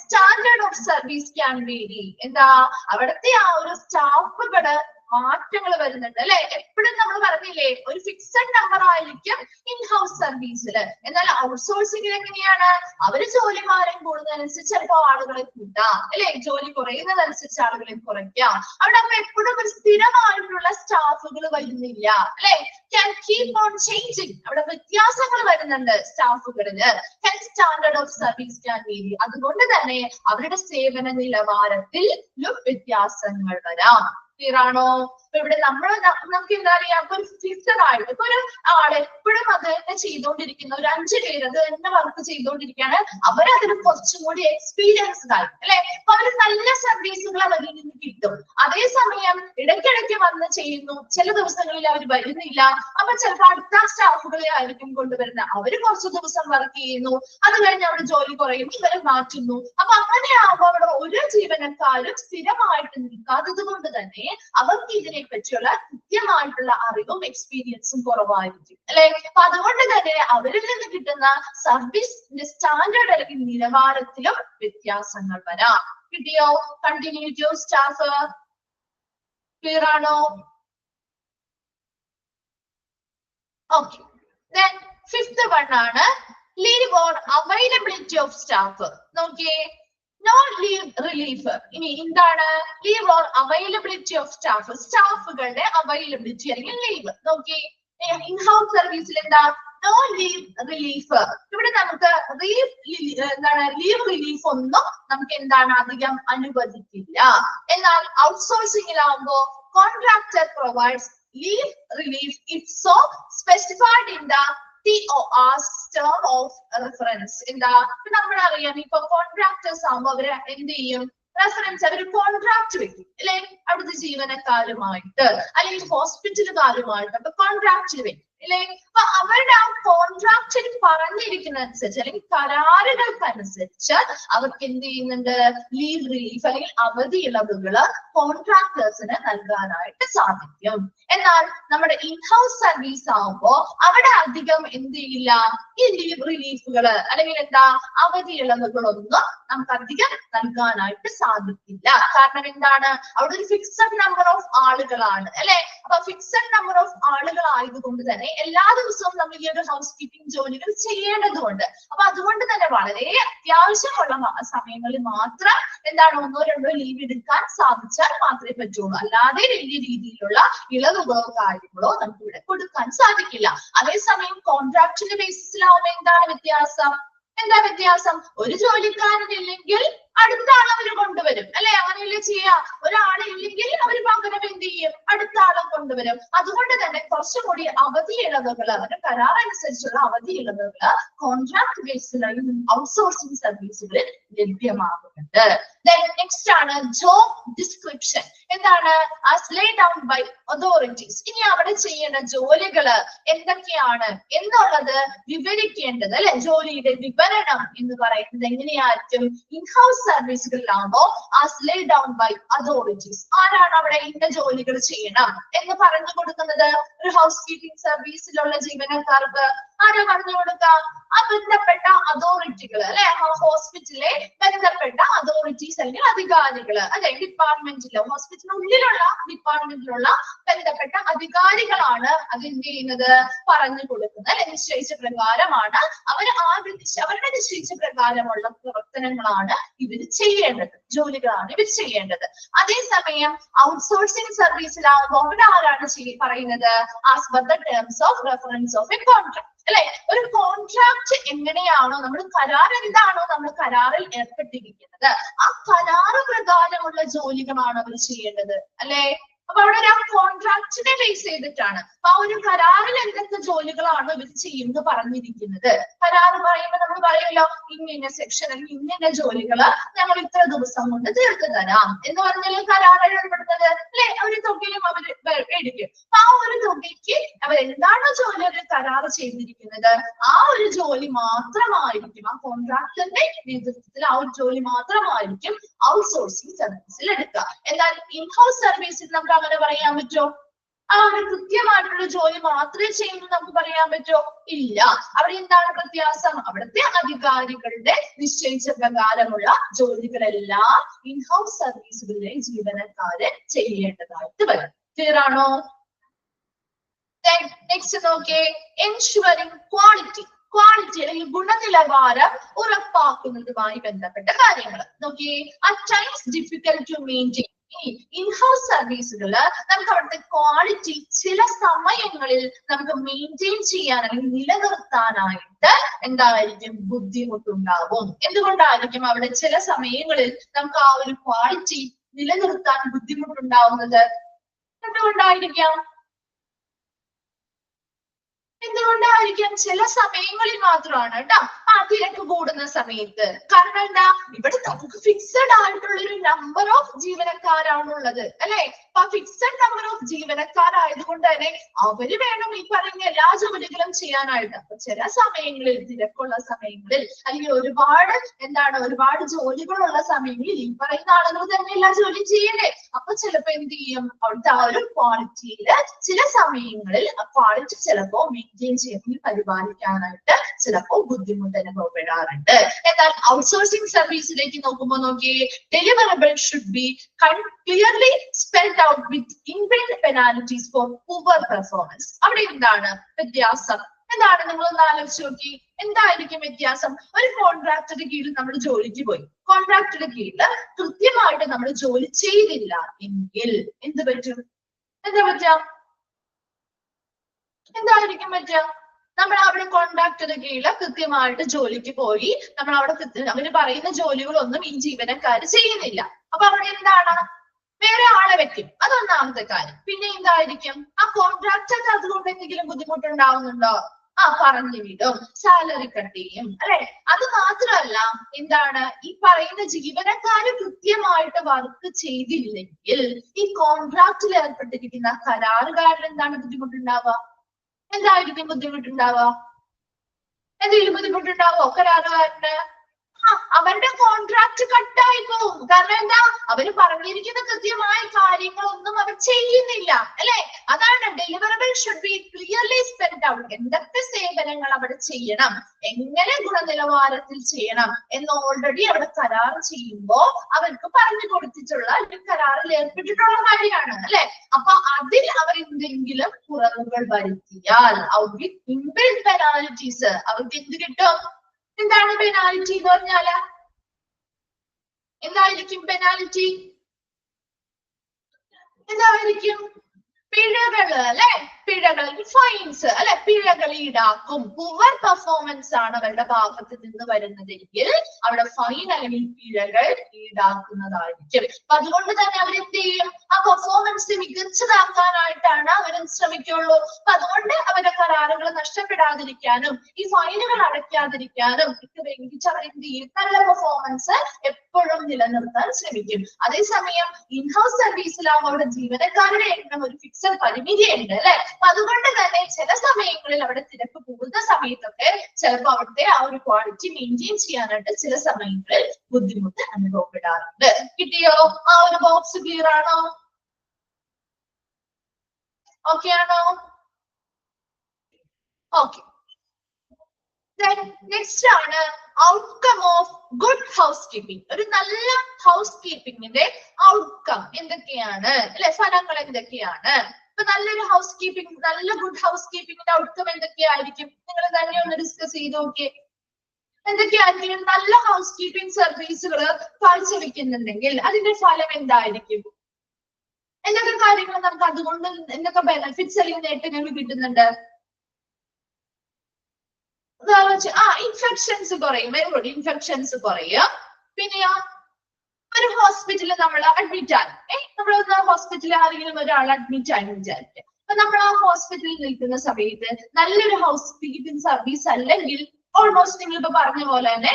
standard of service can vary. എന്താ? അവിടുത്തെ ആ ഒരു സ്റ്റാഫുകള് മാറ്റങ്ങൾ വരുന്നുണ്ട് അല്ലെ. എപ്പോഴും നമ്മൾ പറഞ്ഞില്ലേ ഒരു ഫിക്സഡ് നമ്പർ ആയിരിക്കും ഇൻഹൗസ് സർവീസിൽ. എന്നാൽ ഔട്ട്സോഴ്സിംഗിൽ എങ്ങനെയാണ്? അവര് ജോലിഭാരം കൂടുന്നതനുസരിച്ച് ചിലപ്പോൾ ആളുകളെ കൂട്ടാം അല്ലെ, ജോലി കുറയുന്നതനുസരിച്ച് ആളുകളെ കുറയ്ക്കാം. അവിടെ അപ്പൊ എപ്പോഴും ഒരു സ്ഥിരമായിട്ടുള്ള സ്റ്റാഫുകൾ വരുന്നില്ല അല്ലെ. ക്യാൻ കീപ് ഓൺ ചേഞ്ചിങ്, അവിടെ വ്യത്യാസങ്ങൾ വരുന്നുണ്ട് സ്റ്റാഫുകളില്. Standard of service can vary. അതുകൊണ്ട് തന്നെ അവരുടെ സേവന നിലവാരത്തിൽ വ്യത്യാസങ്ങൾ വരാം. ക്ലിയർ ആണോ? അപ്പൊ ഇവിടെ നമുക്ക് എന്താ പറയാ, ഒരു ഫിക്സഡ് ആയിട്ട് ഇപ്പൊ ഒരു ആൾ എപ്പോഴും അത് തന്നെ ചെയ്തുകൊണ്ടിരിക്കുന്ന ഒരു 5 പേര് അത് തന്നെ വർക്ക് ചെയ്തുകൊണ്ടിരിക്കുകയാണ്. അവരതിന് കുറച്ചും കൂടി എക്സ്പീരിയൻസ്ഡ് ആയി അല്ലെ. അപ്പൊ അവര് നല്ല സർവീസുകൾ അവരിൽ നിന്ന് കിട്ടും. അതേസമയം ഇടയ്ക്കിടയ്ക്ക് വന്ന് ചെയ്യുന്നു, ചില ദിവസങ്ങളിൽ അവർ വരുന്നില്ല. അപ്പൊ ചിലപ്പോൾ അടുത്ത സ്റ്റാഫുകളെ ആയിരിക്കും കൊണ്ടുവരുന്നത്. അവര് കുറച്ചു ദിവസം വർക്ക് ചെയ്യുന്നു, അത് കഴിഞ്ഞ് അവിടെ ജോലി കുറയും, ഇവരെ മാറ്റുന്നു. അപ്പൊ അങ്ങനെയാകുമ്പോൾ അവിടെ ഒരു ജീവനക്കാരും സ്ഥിരമായിട്ട് നിൽക്കാത്തത് കൊണ്ട് തന്നെ അവർക്ക് ഇതിനെ പറ്റിയുള്ള കൃത്യമായിട്ടുള്ള അറിവും എക്സ്പീരിയൻസും കുറവായിരിക്കും അല്ലെ. അപ്പൊ അതുകൊണ്ട് തന്നെ അവരിൽ നിന്ന് കിട്ടുന്ന സർവീസിന്റെ സ്റ്റാൻഡേർഡ് അല്ലെങ്കിൽ നിലവാരത്തിലും വ്യത്യാസങ്ങൾ വരാം. കിട്ടിയോ? കണ്ടിന്യൂറ്റി ഓഫ് സ്റ്റാഫ് ക്ലിയർ ആണോ? ഓക്കെ. ദെൻ ഫിഫ്ത് വൺ ആണ് leave on availability of staff. നോക്കിയേ, നോൺ ലീവ് റിലീഫ്. ഇനി എന്താണ് leave on availability of staff? സ്റ്റാഫുകളുടെ അവൈലബിലിറ്റി അല്ലെങ്കിൽ ലീവ്. നോക്കി, ഇൻഹൗസ് സർവീസിൽ എന്താ? No leave relief. ഇവിടെ നമുക്ക് ലീവ് റിലീഫ് ഒന്നും നമുക്ക് എന്താണ് അധികം അനുവദിക്കില്ല. എന്നാൽ ഔട്ട്സോഴ്സിംഗിലാവുമ്പോ contractor provides leave relief if so specified in the TOR's term of reference. എന്താ? നമ്മളറിയാം ഇപ്പൊ കോൺട്രാക്ടേഴ്സ് ആകുമ്പോൾ അവര് എന്ത് ചെയ്യും? റെഫറൻസ് അവർ കോൺട്രാക്ട് വെക്കും അല്ലെ, അവിടുത്തെ ജീവനക്കാരുമായിട്ട് അല്ലെങ്കിൽ ഹോസ്പിറ്റലുകാരുമായിട്ട്. അപ്പൊ കോൺട്രാക്ട് വെക്കും അല്ലെ. അപ്പൊ അവരുടെ ആ കോൺട്രാക്റ്റിൽ പറഞ്ഞിരിക്കുന്ന അനുസരിച്ച് അല്ലെങ്കിൽ കരാറുകൾക്കനുസരിച്ച് അവർക്ക് എന്ത് ചെയ്യുന്നുണ്ട്? ലീവ് റിലീഫ് അല്ലെങ്കിൽ അവധി ഇളവുകള് കോൺട്രാക്ടേഴ്സിന് നൽകാനായിട്ട് സാധിക്കും. എന്നാൽ നമ്മുടെ ഇൻഹൗസ് സർവീസ് ആവുമ്പോ അവിടെ അധികം എന്ത് ചെയ്യില്ല, ഈ ലീവ് റിലീഫുകള് അല്ലെങ്കിൽ എന്താ അവധി ഇളവുകളൊന്നും നമുക്ക് അധികം നൽകാനായിട്ട് സാധിക്കില്ല. കാരണം എന്താണ്, അവിടെ ഒരു ഫിക്സഡ് നമ്പർ ഓഫ് ആളുകളാണ് അല്ലെ. അപ്പൊ ഫിക്സഡ് നമ്പർ ഓഫ് ആളുകൾ ആയതുകൊണ്ട് തന്നെ എല്ലാ ദിവസവും നമ്മൾ ഈ ഒരു ഹൗസ് കീപ്പിംഗ് ജോലികൾ ചെയ്യേണ്ടതുണ്ട്. അപ്പൊ അതുകൊണ്ട് തന്നെ വളരെ അത്യാവശ്യമുള്ള സമയങ്ങളിൽ മാത്രം എന്താണ് ഒന്നോ രണ്ടോ ലീവ് എടുക്കാൻ സാധിച്ചാൽ മാത്രമേ പറ്റുള്ളൂ. അല്ലാതെ വലിയ രീതിയിലുള്ള ഇളവുകളോ കാര്യങ്ങളോ നമുക്ക് ഇവിടെ കൊടുക്കാൻ സാധിക്കില്ല. അതേസമയം കോൺട്രാക്ച്വൽ ബേസിസിലാവുമ്പോൾ എന്താണ് വ്യത്യാസം? എന്താ വ്യത്യാസം? ഒരു ജോലിക്കാരനില്ലെങ്കിൽ അടുത്ത ആൾ അവർ കൊണ്ടുവരും അല്ലെ, അങ്ങനെയല്ലേ ചെയ്യാ. ഒരാളില്ലെങ്കിൽ അവർ പകരം എന്ത് ചെയ്യും? അടുത്ത ആളെ കൊണ്ടുവരും. അതുകൊണ്ട് തന്നെ കുറച്ചുകൂടി അവധി ഇളവുകൾ, അവരുടെ കരാർ അനുസരിച്ചുള്ള അവധി ഇളവുകൾ കോൺട്രാക്ട് ബേസിലും ഔട്ട്സോഴ്സിംഗ് സർവീസുകളിൽ ലഭ്യമാകുന്നുണ്ട്. നെക്സ്റ്റ് ആണ് ജോബ് ഡിസ്ക്രിപ്ഷൻ. എന്താണ്? As lay down by authorities. ഇനി അവിടെ ചെയ്യേണ്ട ജോലികൾ എന്തൊക്കെയാണ് എന്നുള്ളത് വിവരിക്കേണ്ടത് അല്ലെ. ജോലിയുടെ വിവരണം എന്ന് പറയുന്നത് എങ്ങനെയായിരിക്കും? ഇൻഹൗസ് സർവീസുകളിലാണോ as lay down by authorities. ആരാണ് അവിടെ ഇന്ന ജോലികൾ ചെയ്യണം എന്ന് പറഞ്ഞു കൊടുക്കുന്നത്? ഒരു ഹൗസ് കീപ്പിംഗ് സർവീസിലുള്ള ജീവനക്കാർക്ക് ആരാ പറഞ്ഞു കൊടുക്കാം? ആ ബന്ധപ്പെട്ട അതോറിറ്റികൾ അല്ലെ, ഹോസ്പിറ്റലിലെ ബന്ധപ്പെട്ട അതോറിറ്റീസ് അല്ലെങ്കിൽ അധികാരികൾ അല്ലെ, ഡിപ്പാർട്ട്മെന്റിലെ ഹോസ്പിറ്റലിനുള്ളിലുള്ള ഡിപ്പാർട്ട്മെന്റിലുള്ള ബന്ധപ്പെട്ട അധികാരികളാണ് അത് എന്ത് ചെയ്യുന്നത്? പറഞ്ഞു കൊടുക്കുന്നത് അല്ലെ. നിശ്ചയിച്ച പ്രകാരമാണ് അവരുടെ നിശ്ചയിച്ച പ്രകാരമുള്ള പ്രവർത്തനങ്ങളാണ് ഇവർ ചെയ്യേണ്ടത്, ജോലികളാണ് ഇവർ ചെയ്യേണ്ടത്. അതേസമയം ഔട്ട്സോഴ്സിംഗ് സർവീസിലാകുമ്പോൾ അവിടെ ആരാണ് പറയുന്നത്? As per the terms of reference of A contract അല്ലെ. ഒരു കോൺട്രാക്ട് എങ്ങനെയാണോ, നമ്മൾ കരാർ എന്താണോ നമ്മൾ കരാറിൽ ഏർപ്പെട്ടിരിക്കുന്നത് ആ കരാറ് പ്രകാരമുള്ള ജോലികളാണ് അവർ ചെയ്യേണ്ടത് അല്ലെ. അപ്പൊ അവിടെ ഒരു കോൺട്രാക്റ്റിനെ ബേസ് ചെയ്തിട്ടാണ്. അപ്പൊ ആ ഒരു കരാറിൽ എന്തൊക്കെ ജോലികളാണ് ഇവർ ചെയ്യുന്നത് പറഞ്ഞിരിക്കുന്നത്. കരാറ് പറയുമ്പോൾ നമ്മൾ പറയുമല്ലോ ഇന്ന സെക്ഷൻ അല്ലെങ്കിൽ ഇന്ന ജോലികള് ഞങ്ങൾ ഇത്ര ദിവസം കൊണ്ട് തീർത്തു തരാം എന്ന് പറഞ്ഞാൽ കരാറിൽ ഏർപ്പെടുന്നത് അല്ലെ. ഒരു തുകയും അവർ മേടിക്കും. ആ ഒരു തുകയ്ക്ക് അവരെന്താണോ ജോലി അവർ കരാറ് ചെയ്തിരിക്കുന്നത് ആ ഒരു ജോലി മാത്രമായിരിക്കും, ആ കോൺട്രാക്ടറിന്റെ നേതൃത്വത്തിൽ ആ ഒരു ജോലി മാത്രമായിരിക്കും ഔട്ട്സോഴ്സിംഗ് സർവീസിൽ എടുക്കുക. എന്നാൽ ഇൻഹൗസ് സർവീസിൽ നമുക്ക് അങ്ങനെ പറയാൻ പറ്റുമോ? അവർ കൃത്യമായിട്ടുള്ള ജോലി മാത്രമേ ചെയ്യുന്നു നമുക്ക് പറയാൻ പറ്റുമോ? ഇല്ല. അവിടെ എന്താണ് വ്യത്യാസം? അവിടുത്തെ അധികാരികളുടെ നിശ്ചയിച്ച പ്രകാരമുള്ള ജോലികളെല്ലാം ഇൻഹൗസ് സർവീസുകളിലെ ജീവനക്കാര് ചെയ്യേണ്ടതായിട്ട് വരും. ക്ലിയർ ആണോ? നെക്സ്റ്റ് നോക്കിയേ, എൻഷുവറിംഗ് ക്വാളിറ്റി. ക്വാളിറ്റി അല്ലെങ്കിൽ ഗുണനിലവാരം ഉറപ്പാക്കുന്നതുമായി ബന്ധപ്പെട്ട കാര്യങ്ങൾ നോക്കിയേ. At times difficult to maintain. In house സർവീസുകള് നമുക്ക് അവിടുത്തെ ക്വാളിറ്റി ചില സമയങ്ങളിൽ നമുക്ക് മെയിൻറ്റെയിൻ ചെയ്യാൻ അല്ലെങ്കിൽ നിലനിർത്താനായിട്ട് എന്തായിരിക്കും? ബുദ്ധിമുട്ടുണ്ടാവും. എന്തുകൊണ്ടായിരിക്കും അവിടെ ചില സമയങ്ങളിൽ നമുക്ക് ആ ഒരു ക്വാളിറ്റി നിലനിർത്താൻ ബുദ്ധിമുട്ടുണ്ടാവുന്നത്? എന്തുകൊണ്ടായിരിക്കാം? എന്തുകൊണ്ടായിരിക്കാം? ചില സമയങ്ങളിൽ മാത്രമാണ് കേട്ടോ ആ തിരക്ക് കൂടുന്ന സമയത്ത്. കാരണം എന്താ? ഇവിടെ നമുക്ക് ഫിക്സഡ് ആയിട്ടുള്ള ഒരു നമ്പർ ഓഫ് ജീവനക്കാരാണുള്ളത് അല്ലെ. അപ്പൊ ആ ഫിക്സഡ് നമ്പർ ഓഫ് ജീവനക്കാരായതുകൊണ്ട് തന്നെ അവര് വേണം ഈ പറയുന്ന എല്ലാ ജോലികളും ചെയ്യാനായിട്ട്. അപ്പൊ ചില സമയങ്ങളിൽ, തിരക്കുള്ള സമയങ്ങളിൽ അല്ലെങ്കിൽ ഒരുപാട് ജോലികളുള്ള സമയങ്ങളിൽ ഈ പറയുന്ന ആളുകൾ തന്നെ എല്ലാ ജോലിയും ചെയ്യണ്ടേ. അപ്പൊ ചിലപ്പോ എന്ത് ചെയ്യും? അവിടുത്തെ ആ ഒരു ക്വാളിറ്റിയില് ചില സമയങ്ങളിൽ ആ ക്വാളിറ്റി ചിലപ്പോ മെയിൻറ്റെയിൻ ചെയ്ത് പരിപാലിക്കാനായിട്ട് ചിലപ്പോൾ ബുദ്ധിമുട്ട് അനുഭവപ്പെടാറുണ്ട്. എന്നാൽ ഔട്ട്സോഴ്സിംഗ് സർവീസിലേക്ക് നോക്കുമ്പോൾ നോക്കിയേ, deliverable should be clearly spelled out with inbuilt penalties for poor performance. അവിടെ എന്താണ് വ്യത്യാസം? എന്താണ്? നിങ്ങളൊന്ന് ആലോചിച്ച് നോക്കി. എന്തായിരിക്കും വ്യത്യാസം? ഒരു കോൺട്രാക്ടറുടെ കീഴിൽ നമ്മൾ ജോലിക്ക് പോയി, കോൺട്രാക്ടറുടെ കീഴിൽ കൃത്യമായിട്ട് നമ്മൾ ജോലി ചെയ്തില്ല എങ്കിൽ എന്ത് പറ്റും? എന്താ പറ്റാം? എന്തായിരിക്കും പറ്റുക? നമ്മൾ അവിടെ കോൺട്രാക്ടറുടെ കീഴിൽ കൃത്യമായിട്ട് ജോലിക്ക് പോയി, നമ്മൾ അവിടെ അവര് പറയുന്ന ജോലികളൊന്നും ഈ ജീവനക്കാര് ചെയ്യുന്നില്ല. അപ്പൊ അവിടെ എന്താണ്? വേറെ ആളെ വെക്കും. അതൊന്നാമത്തെ കാര്യം. പിന്നെ എന്തായിരിക്കും? ആ കോൺട്രാക്ടർക്ക് അതുകൊണ്ട് എന്തെങ്കിലും ബുദ്ധിമുട്ടുണ്ടാവുന്നുണ്ടോ? പറഞ്ഞു വിടും, സാലറി കട്ട് ചെയ്യും അല്ലെ. അത് മാത്രമല്ല എന്താണ്? ഈ പറയുന്ന ജീവനക്കാര് കൃത്യമായിട്ട് വർക്ക് ചെയ്തില്ലെങ്കിൽ ഈ കോൺട്രാക്റ്റിൽ ഏർപ്പെട്ടിരിക്കുന്ന കരാറുകാരിൽ എന്താണ് ബുദ്ധിമുട്ടുണ്ടാവുക? എന്തായിരിക്കും ബുദ്ധിമുട്ടുണ്ടാവുക? എന്തെങ്കിലും ബുദ്ധിമുട്ടുണ്ടാവോ കരാറുകാരന്? അവരുടെ കോൺട്രാക്ട് കട്ടായി പോകും. കാരണം എന്താ, അവര് പറഞ്ഞിരിക്കുന്ന കൃത്യമായ കാര്യങ്ങളൊന്നും അവർ ചെയ്യുന്നില്ല അല്ലെ. അതാണ് deliverable should be clearly spelled out. എന്തൊക്കെ സേവനങ്ങൾ അവിടെ ചെയ്യണം, എങ്ങനെ ഗുണനിലവാരത്തിൽ ചെയ്യണം എന്ന് ഓൾറെഡി അവിടെ കരാർ ചെയ്യുമ്പോൾ അവർക്ക് പറഞ്ഞു കൊടുത്തിട്ടുള്ള കരാറിൽ ഏർപ്പെട്ടിട്ടുള്ള കാര്യമാണ് അല്ലെ. അപ്പൊ അതിൽ അവർ എന്തെങ്കിലും കുറവുകൾ വരുത്തിയാൽ ഇൻബിൽഡ് പെനാലിറ്റീസ് അവർക്ക് എന്ത് കിട്ടും? എന്താണ് പെനാലിറ്റി എന്ന് പറഞ്ഞാല്? എന്തായിരിക്കും പെനാലിറ്റി? എന്തായിരിക്കും? പിഴകൾ അല്ലെ, പിഴകൾ, ഫൈൻസ് അല്ലെ, പിഴകൾ ഈടാക്കും. പുവർ പെർഫോമൻസ് ആണ് അവരുടെ ഭാഗത്ത് നിന്ന് വരുന്നതെങ്കിൽ അവിടെ ഫൈൻ അല്ലെങ്കിൽ പിഴകൾ ഈടാക്കുന്നതായിരിക്കും. അപ്പൊ അതുകൊണ്ട് തന്നെ അവരെന്ത് ചെയ്യും? ആ പെർഫോമൻസ് മികച്ചതാക്കാനായിട്ടാണ് അവർ ശ്രമിക്കുള്ളൂ. അപ്പൊ അതുകൊണ്ട് അവരുടെ കരാറുകൾ നഷ്ടപ്പെടാതിരിക്കാനും ഈ ഫൈനുകൾ അടയ്ക്കാതിരിക്കാനും ഒക്കെ വേണ്ടിയിട്ട് അവർ എന്ത് ചെയ്യും? നല്ല പെർഫോമൻസ് എപ്പോഴും നിലനിർത്താൻ ശ്രമിക്കും. അതേസമയം ഇൻഹൗസ് സർവീസിലാവുമ്പോൾ അവിടെ ജീവനക്കാരുടെ എണ്ണം ഒരു ഫിക്സഡ് പരിമിതിയുണ്ട് അല്ലെ. അപ്പൊ അതുകൊണ്ട് തന്നെ ചില സമയങ്ങളിൽ അവിടെ തിരക്ക് കൂടുന്ന സമയത്തൊക്കെ ചിലപ്പോൾ അവിടുത്തെ ആ ഒരു ക്വാളിറ്റി മെയിൻറ്റെയിൻ ചെയ്യാനായിട്ട് ചില സമയങ്ങളിൽ ബുദ്ധിമുട്ട് അനുഭവപ്പെടാറുണ്ട്. കിട്ടിയോ? ആ ഒരു ബോക്സ് ക്ലിയർ ആണോ? ഓക്കെ ആണോ? ഓക്കെ. നെക്സ്റ്റ് ആണ് outcome of good house keeping. ഒരു നല്ല ഹൗസ് കീപ്പിംഗിന്റെ ഔട്ട്കം എന്തൊക്കെയാണ് അല്ലെ, ഫലങ്ങൾ എന്തൊക്കെയാണ്? ഇപ്പൊ നല്ലൊരു ഹൗസ് കീപ്പിംഗ്, നല്ല ഗുഡ് ഹൗസ് കീപ്പിംഗിന്റെ ഔട്ട്കം എന്തൊക്കെയായിരിക്കും? നിങ്ങൾ തന്നെ ഒന്ന് ഡിസ്കസ് ചെയ്ത് നോക്കിയേ. എന്തൊക്കെയായിരിക്കും? നല്ല ഹൗസ് കീപ്പിംഗ് സർവീസുകൾ കാഴ്ചവെക്കുന്നുണ്ടെങ്കിൽ അതിന്റെ ഫലം എന്തായിരിക്കും? എന്തൊക്കെ കാര്യങ്ങൾ നമുക്ക് അതുകൊണ്ട് എന്തൊക്കെ ബെനിഫിറ്റ്സ് അല്ലെങ്കിൽ നേട്ടങ്ങൾ കിട്ടുന്നുണ്ട്? ഇൻഫെക്ഷൻസ് കുറയും. വെരി ഗുഡ്, ഇൻഫെക്ഷൻസ് കുറയും. പിന്നെയോ, ഒരു ഹോസ്പിറ്റലിൽ നമ്മൾ അഡ്മിറ്റ് ആണ്, നമ്മളൊന്ന് ഹോസ്പിറ്റലിൽ ആരെങ്കിലും ഒരാൾ അഡ്മിറ്റ് ആണെന്ന് വിചാരിക്കുക. അപ്പൊ നമ്മൾ ആ ഹോസ്പിറ്റലിൽ നിൽക്കുന്ന സമയത്ത് നല്ലൊരു ഹൗസ് കീപ്പിംഗ് സർവീസ് അല്ലെങ്കിൽ ഓൾമോസ്റ്റ് നിങ്ങൾ ഇപ്പൊ പറഞ്ഞ പോലെ തന്നെ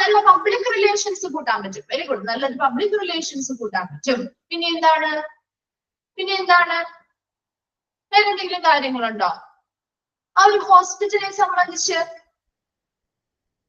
നല്ല പബ്ലിക് റിലേഷൻസ് കൂട്ടാൻ പറ്റും. വെരി ഗുഡ്, നല്ലൊരു പബ്ലിക് റിലേഷൻസ് കൂട്ടാൻ പറ്റും. പിന്നെ എന്താണ് വേറെ എന്തെങ്കിലും കാര്യങ്ങളുണ്ടോ ആ ഒരു ഹോസ്പിറ്റലിനെ സംബന്ധിച്ച്?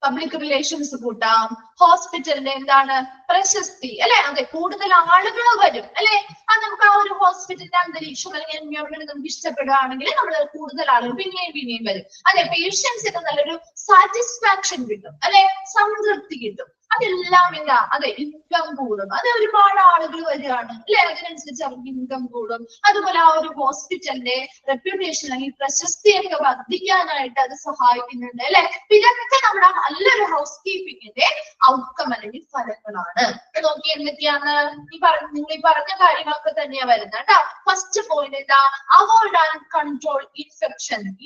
പബ്ലിക് റിലേഷൻസ് കൂട്ടാം, ഹോസ്പിറ്റലിന്റെ എന്താണ് പ്രശസ്തി അല്ലെ, അതെ, കൂടുതൽ ആളുകൾ വരും അല്ലെ. അത് നമുക്ക് ആ ഒരു ഹോസ്പിറ്റലിന്റെ അന്തരീക്ഷം അല്ലെങ്കിൽ എൻവയോൺമെന്റ് നമുക്ക് ഇഷ്ടപ്പെടുകയാണെങ്കിൽ നമ്മൾ കൂടുതൽ ആളുകൾ പിന്നെയും വരും അല്ലെ. പേഷ്യൻസിന് നല്ലൊരു സാറ്റിസ്ഫാക്ഷൻ കിട്ടും അല്ലെ, സംതൃപ്തി കിട്ടും. അതെല്ലാം എന്താ, അതെ, ഇൻകം കൂടും. അത് ഒരുപാട് ആളുകൾ വരികയാണ് അല്ലെ, അതിനനുസരിച്ച് അവർക്ക് ഇൻകം കൂടും. അതുപോലെ ആ ഒരു ഹോസ്പിറ്റലിന്റെ റെപ്യൂട്ടേഷൻ അല്ലെങ്കിൽ പ്രശസ്തിയൊക്കെ വർദ്ധിക്കാനായിട്ട് അത് സഹായിക്കുന്നുണ്ട് അല്ലെ. ഇതൊക്കെ നമ്മുടെ നല്ലൊരു ഹൗസ് കീപ്പിംഗിന്റെ ഔട്ട്കം അല്ലെങ്കിൽ ഫലങ്ങളാണ്. നോക്കി എന്തൊക്കെയാണ് നിങ്ങൾ ഈ പറഞ്ഞ കാര്യങ്ങളൊക്കെ തന്നെയാ വരുന്നത് കേട്ടോ. ഫസ്റ്റ് പോയിന്റ് എന്താ? അവോയ്ഡ് ആൻഡ് കൺട്രോൾ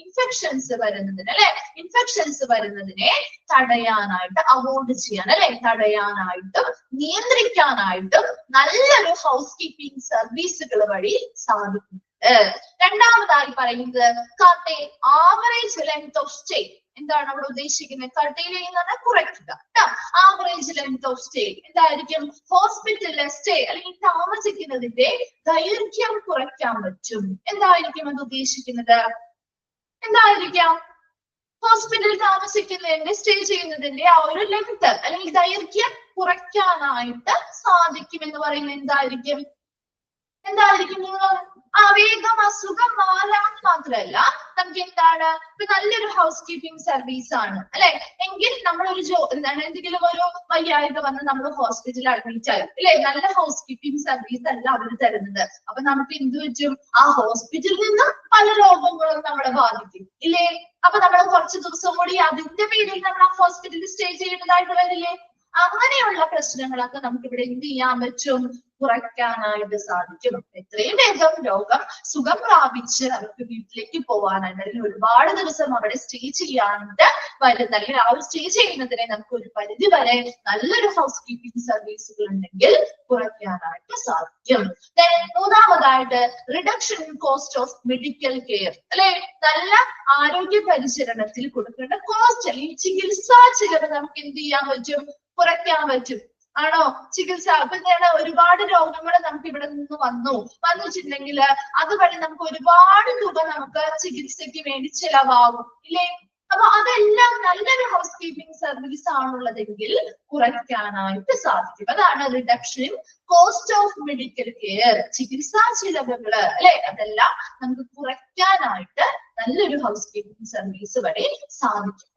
ഇൻഫെക്ഷൻസ് വരുന്നതിന് അല്ലെ, ഇൻഫെക്ഷൻസ് വരുന്നതിനെ തടയാനായിട്ട്, അവോയ്ഡ് ചെയ്യാൻ അല്ലെ, തടയാനായിട്ടും നിയന്ത്രിക്കാനായിട്ടും നല്ലൊരു ഹൗസ് കീപ്പിംഗ് സർവീസുകൾ വഴി സാധിക്കും. രണ്ടാമതായി പറയുന്നത് ആവറേജ് ലെങ്ത് ഓഫ് സ്റ്റേ. എന്താണ് അവിടെ ഉദ്ദേശിക്കുന്നത്? കർട്ടയിലെ കുറയ്ക്കുക. ആവറേജ് ലെങ്ത് ഓഫ് സ്റ്റേ എന്തായിരിക്കും? ഹോസ്പിറ്റലിലെ സ്റ്റേ അല്ലെങ്കിൽ താമസിക്കുന്നതിന്റെ ദൈർഘ്യം കുറയ്ക്കാൻ പറ്റും. എന്തായിരിക്കും അത് ഉദ്ദേശിക്കുന്നത്? എന്തായിരിക്കാം? ഹോസ്പിറ്റലിൽ താമസിക്കുന്നതിന്റെ സ്റ്റേ ചെയ്യുന്നതിന്റെ ആ ഒരു ലെങ്ത് അല്ലെങ്കിൽ ദൈർഘ്യം കുറയ്ക്കാനായിട്ട് സാധിക്കും എന്ന് പറയുന്നത് എന്തായിരിക്കും? വേഗം അസുഖം മാറാൻ മാത്രമല്ല നമുക്ക് എന്താണ്, ഇപ്പൊ നല്ലൊരു ഹൗസ് കീപ്പിംഗ് സർവീസ് ആണ് അല്ലെ എങ്കിൽ നമ്മളൊരു എന്തെങ്കിലും ഒരു വയ്യായ്ക വന്ന് നമ്മൾ ഹോസ്പിറ്റലിൽ അഡ്മിറ്റ് ആയി അല്ലെ, നല്ല ഹൗസ് കീപ്പിംഗ് സർവീസ് അല്ല അവർ തരുന്നത്. അപ്പൊ നമുക്ക് എന്ത് പറ്റും? ആ ഹോസ്പിറ്റലിൽ നിന്നും പല രോഗങ്ങളും നമ്മളെ ബാധിക്കും ഇല്ലേ. അപ്പൊ നമ്മൾ കുറച്ച് ദിവസം കൂടി അതിന്റെ പേരിൽ നമ്മൾ ആ ഹോസ്പിറ്റലിൽ സ്റ്റേ ചെയ്യേണ്ടതായിട്ട് വരില്ലേ. അങ്ങനെയുള്ള പ്രശ്നങ്ങളൊക്കെ നമുക്ക് ഇവിടെ എന്ത് ചെയ്യാൻ പറ്റും? കുറയ്ക്കാനായിട്ട് സാധിക്കും. എത്രയും വേഗം രോഗം സുഖം പ്രാപിച്ച് അവർക്ക് വീട്ടിലേക്ക് പോകാനായിട്ട് അല്ലെങ്കിൽ ഒരുപാട് ദിവസം അവിടെ സ്റ്റേ ചെയ്യാനായിട്ട് വരുന്ന അല്ലെങ്കിൽ ആ ഒരു സ്റ്റേ ചെയ്യുന്നതിനെ നമുക്ക് ഒരു പരിധി വരെ നല്ലൊരു ഹൗസ് കീപ്പിംഗ് സർവീസുകൾ ഉണ്ടെങ്കിൽ കുറയ്ക്കാനായിട്ട് സാധിക്കും. മൂന്നാമതായിട്ട് reduction in cost of medical care അല്ലെ, നല്ല ആരോഗ്യ പരിചരണത്തിൽ കൊടുക്കേണ്ട കോസ്റ്റ് അല്ലെങ്കിൽ ചികിത്സാ ചിലവ് നമുക്ക് എന്ത് ചെയ്യാൻ പറ്റും? കുറയ്ക്കാൻ പറ്റും. ആണോ? ചികിത്സ ഇപ്പൊ ഒരുപാട് രോഗങ്ങൾ നമുക്ക് ഇവിടെ നിന്ന് വന്നിട്ടുണ്ടെങ്കിൽ അതുവഴി നമുക്ക് ഒരുപാട് തുക നമുക്ക് ചികിത്സയ്ക്ക് വേണ്ടി ചിലവാകും ഇല്ലേ. അപ്പൊ അതെല്ലാം നല്ലൊരു ഹൗസ് കീപ്പിംഗ് സർവീസ് ആണുള്ളതെങ്കിൽ കുറയ്ക്കാനായിട്ട് സാധിക്കും. അതാണ് reduction in cost of medical care, ചികിത്സാ ചിലവുകള് അല്ലെ, അതെല്ലാം നമുക്ക് കുറയ്ക്കാനായിട്ട് നല്ലൊരു ഹൗസ് കീപ്പിംഗ് സർവീസ് വഴി സാധിക്കും.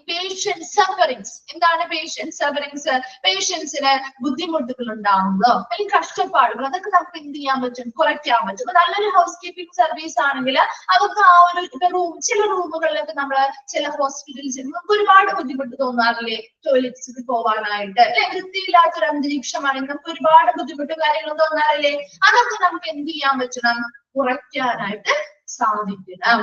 Patient sufferings. എന്താണ് പേഷ്യന്റ് സഫറിങ്സ്? പേഷ്യൻസിന് ബുദ്ധിമുട്ടുകൾ ഉണ്ടാവുന്നതോ അല്ലെങ്കിൽ കഷ്ടപ്പാടുകൾ, അതൊക്കെ നമുക്ക് എന്ത് ചെയ്യാൻ പറ്റും? കുറയ്ക്കാൻ പറ്റും. അപ്പൊ നല്ലൊരു ഹൗസ് കീപ്പിംഗ് സർവീസ് ആണെങ്കിൽ അവർക്ക് ആ ഒരു ചില റൂമുകളിലൊക്കെ നമ്മള് ചില ഹോസ്പിറ്റൽസിൽ നമുക്ക് ഒരുപാട് ബുദ്ധിമുട്ട് തോന്നാറില്ലേ? ടോയ്ലറ്റ്സിൽ പോവാനായിട്ട് അല്ലെ, വൃത്തിയില്ലാത്തൊരു അന്തരീക്ഷമാണെങ്കിൽ നമുക്ക് ഒരുപാട് ബുദ്ധിമുട്ട് കാര്യങ്ങൾ തോന്നാറില്ലേ? അതൊക്കെ നമുക്ക് എന്ത് ചെയ്യാൻ പറ്റണം? കുറയ്ക്കാനായിട്ട് സാധിക്കണം.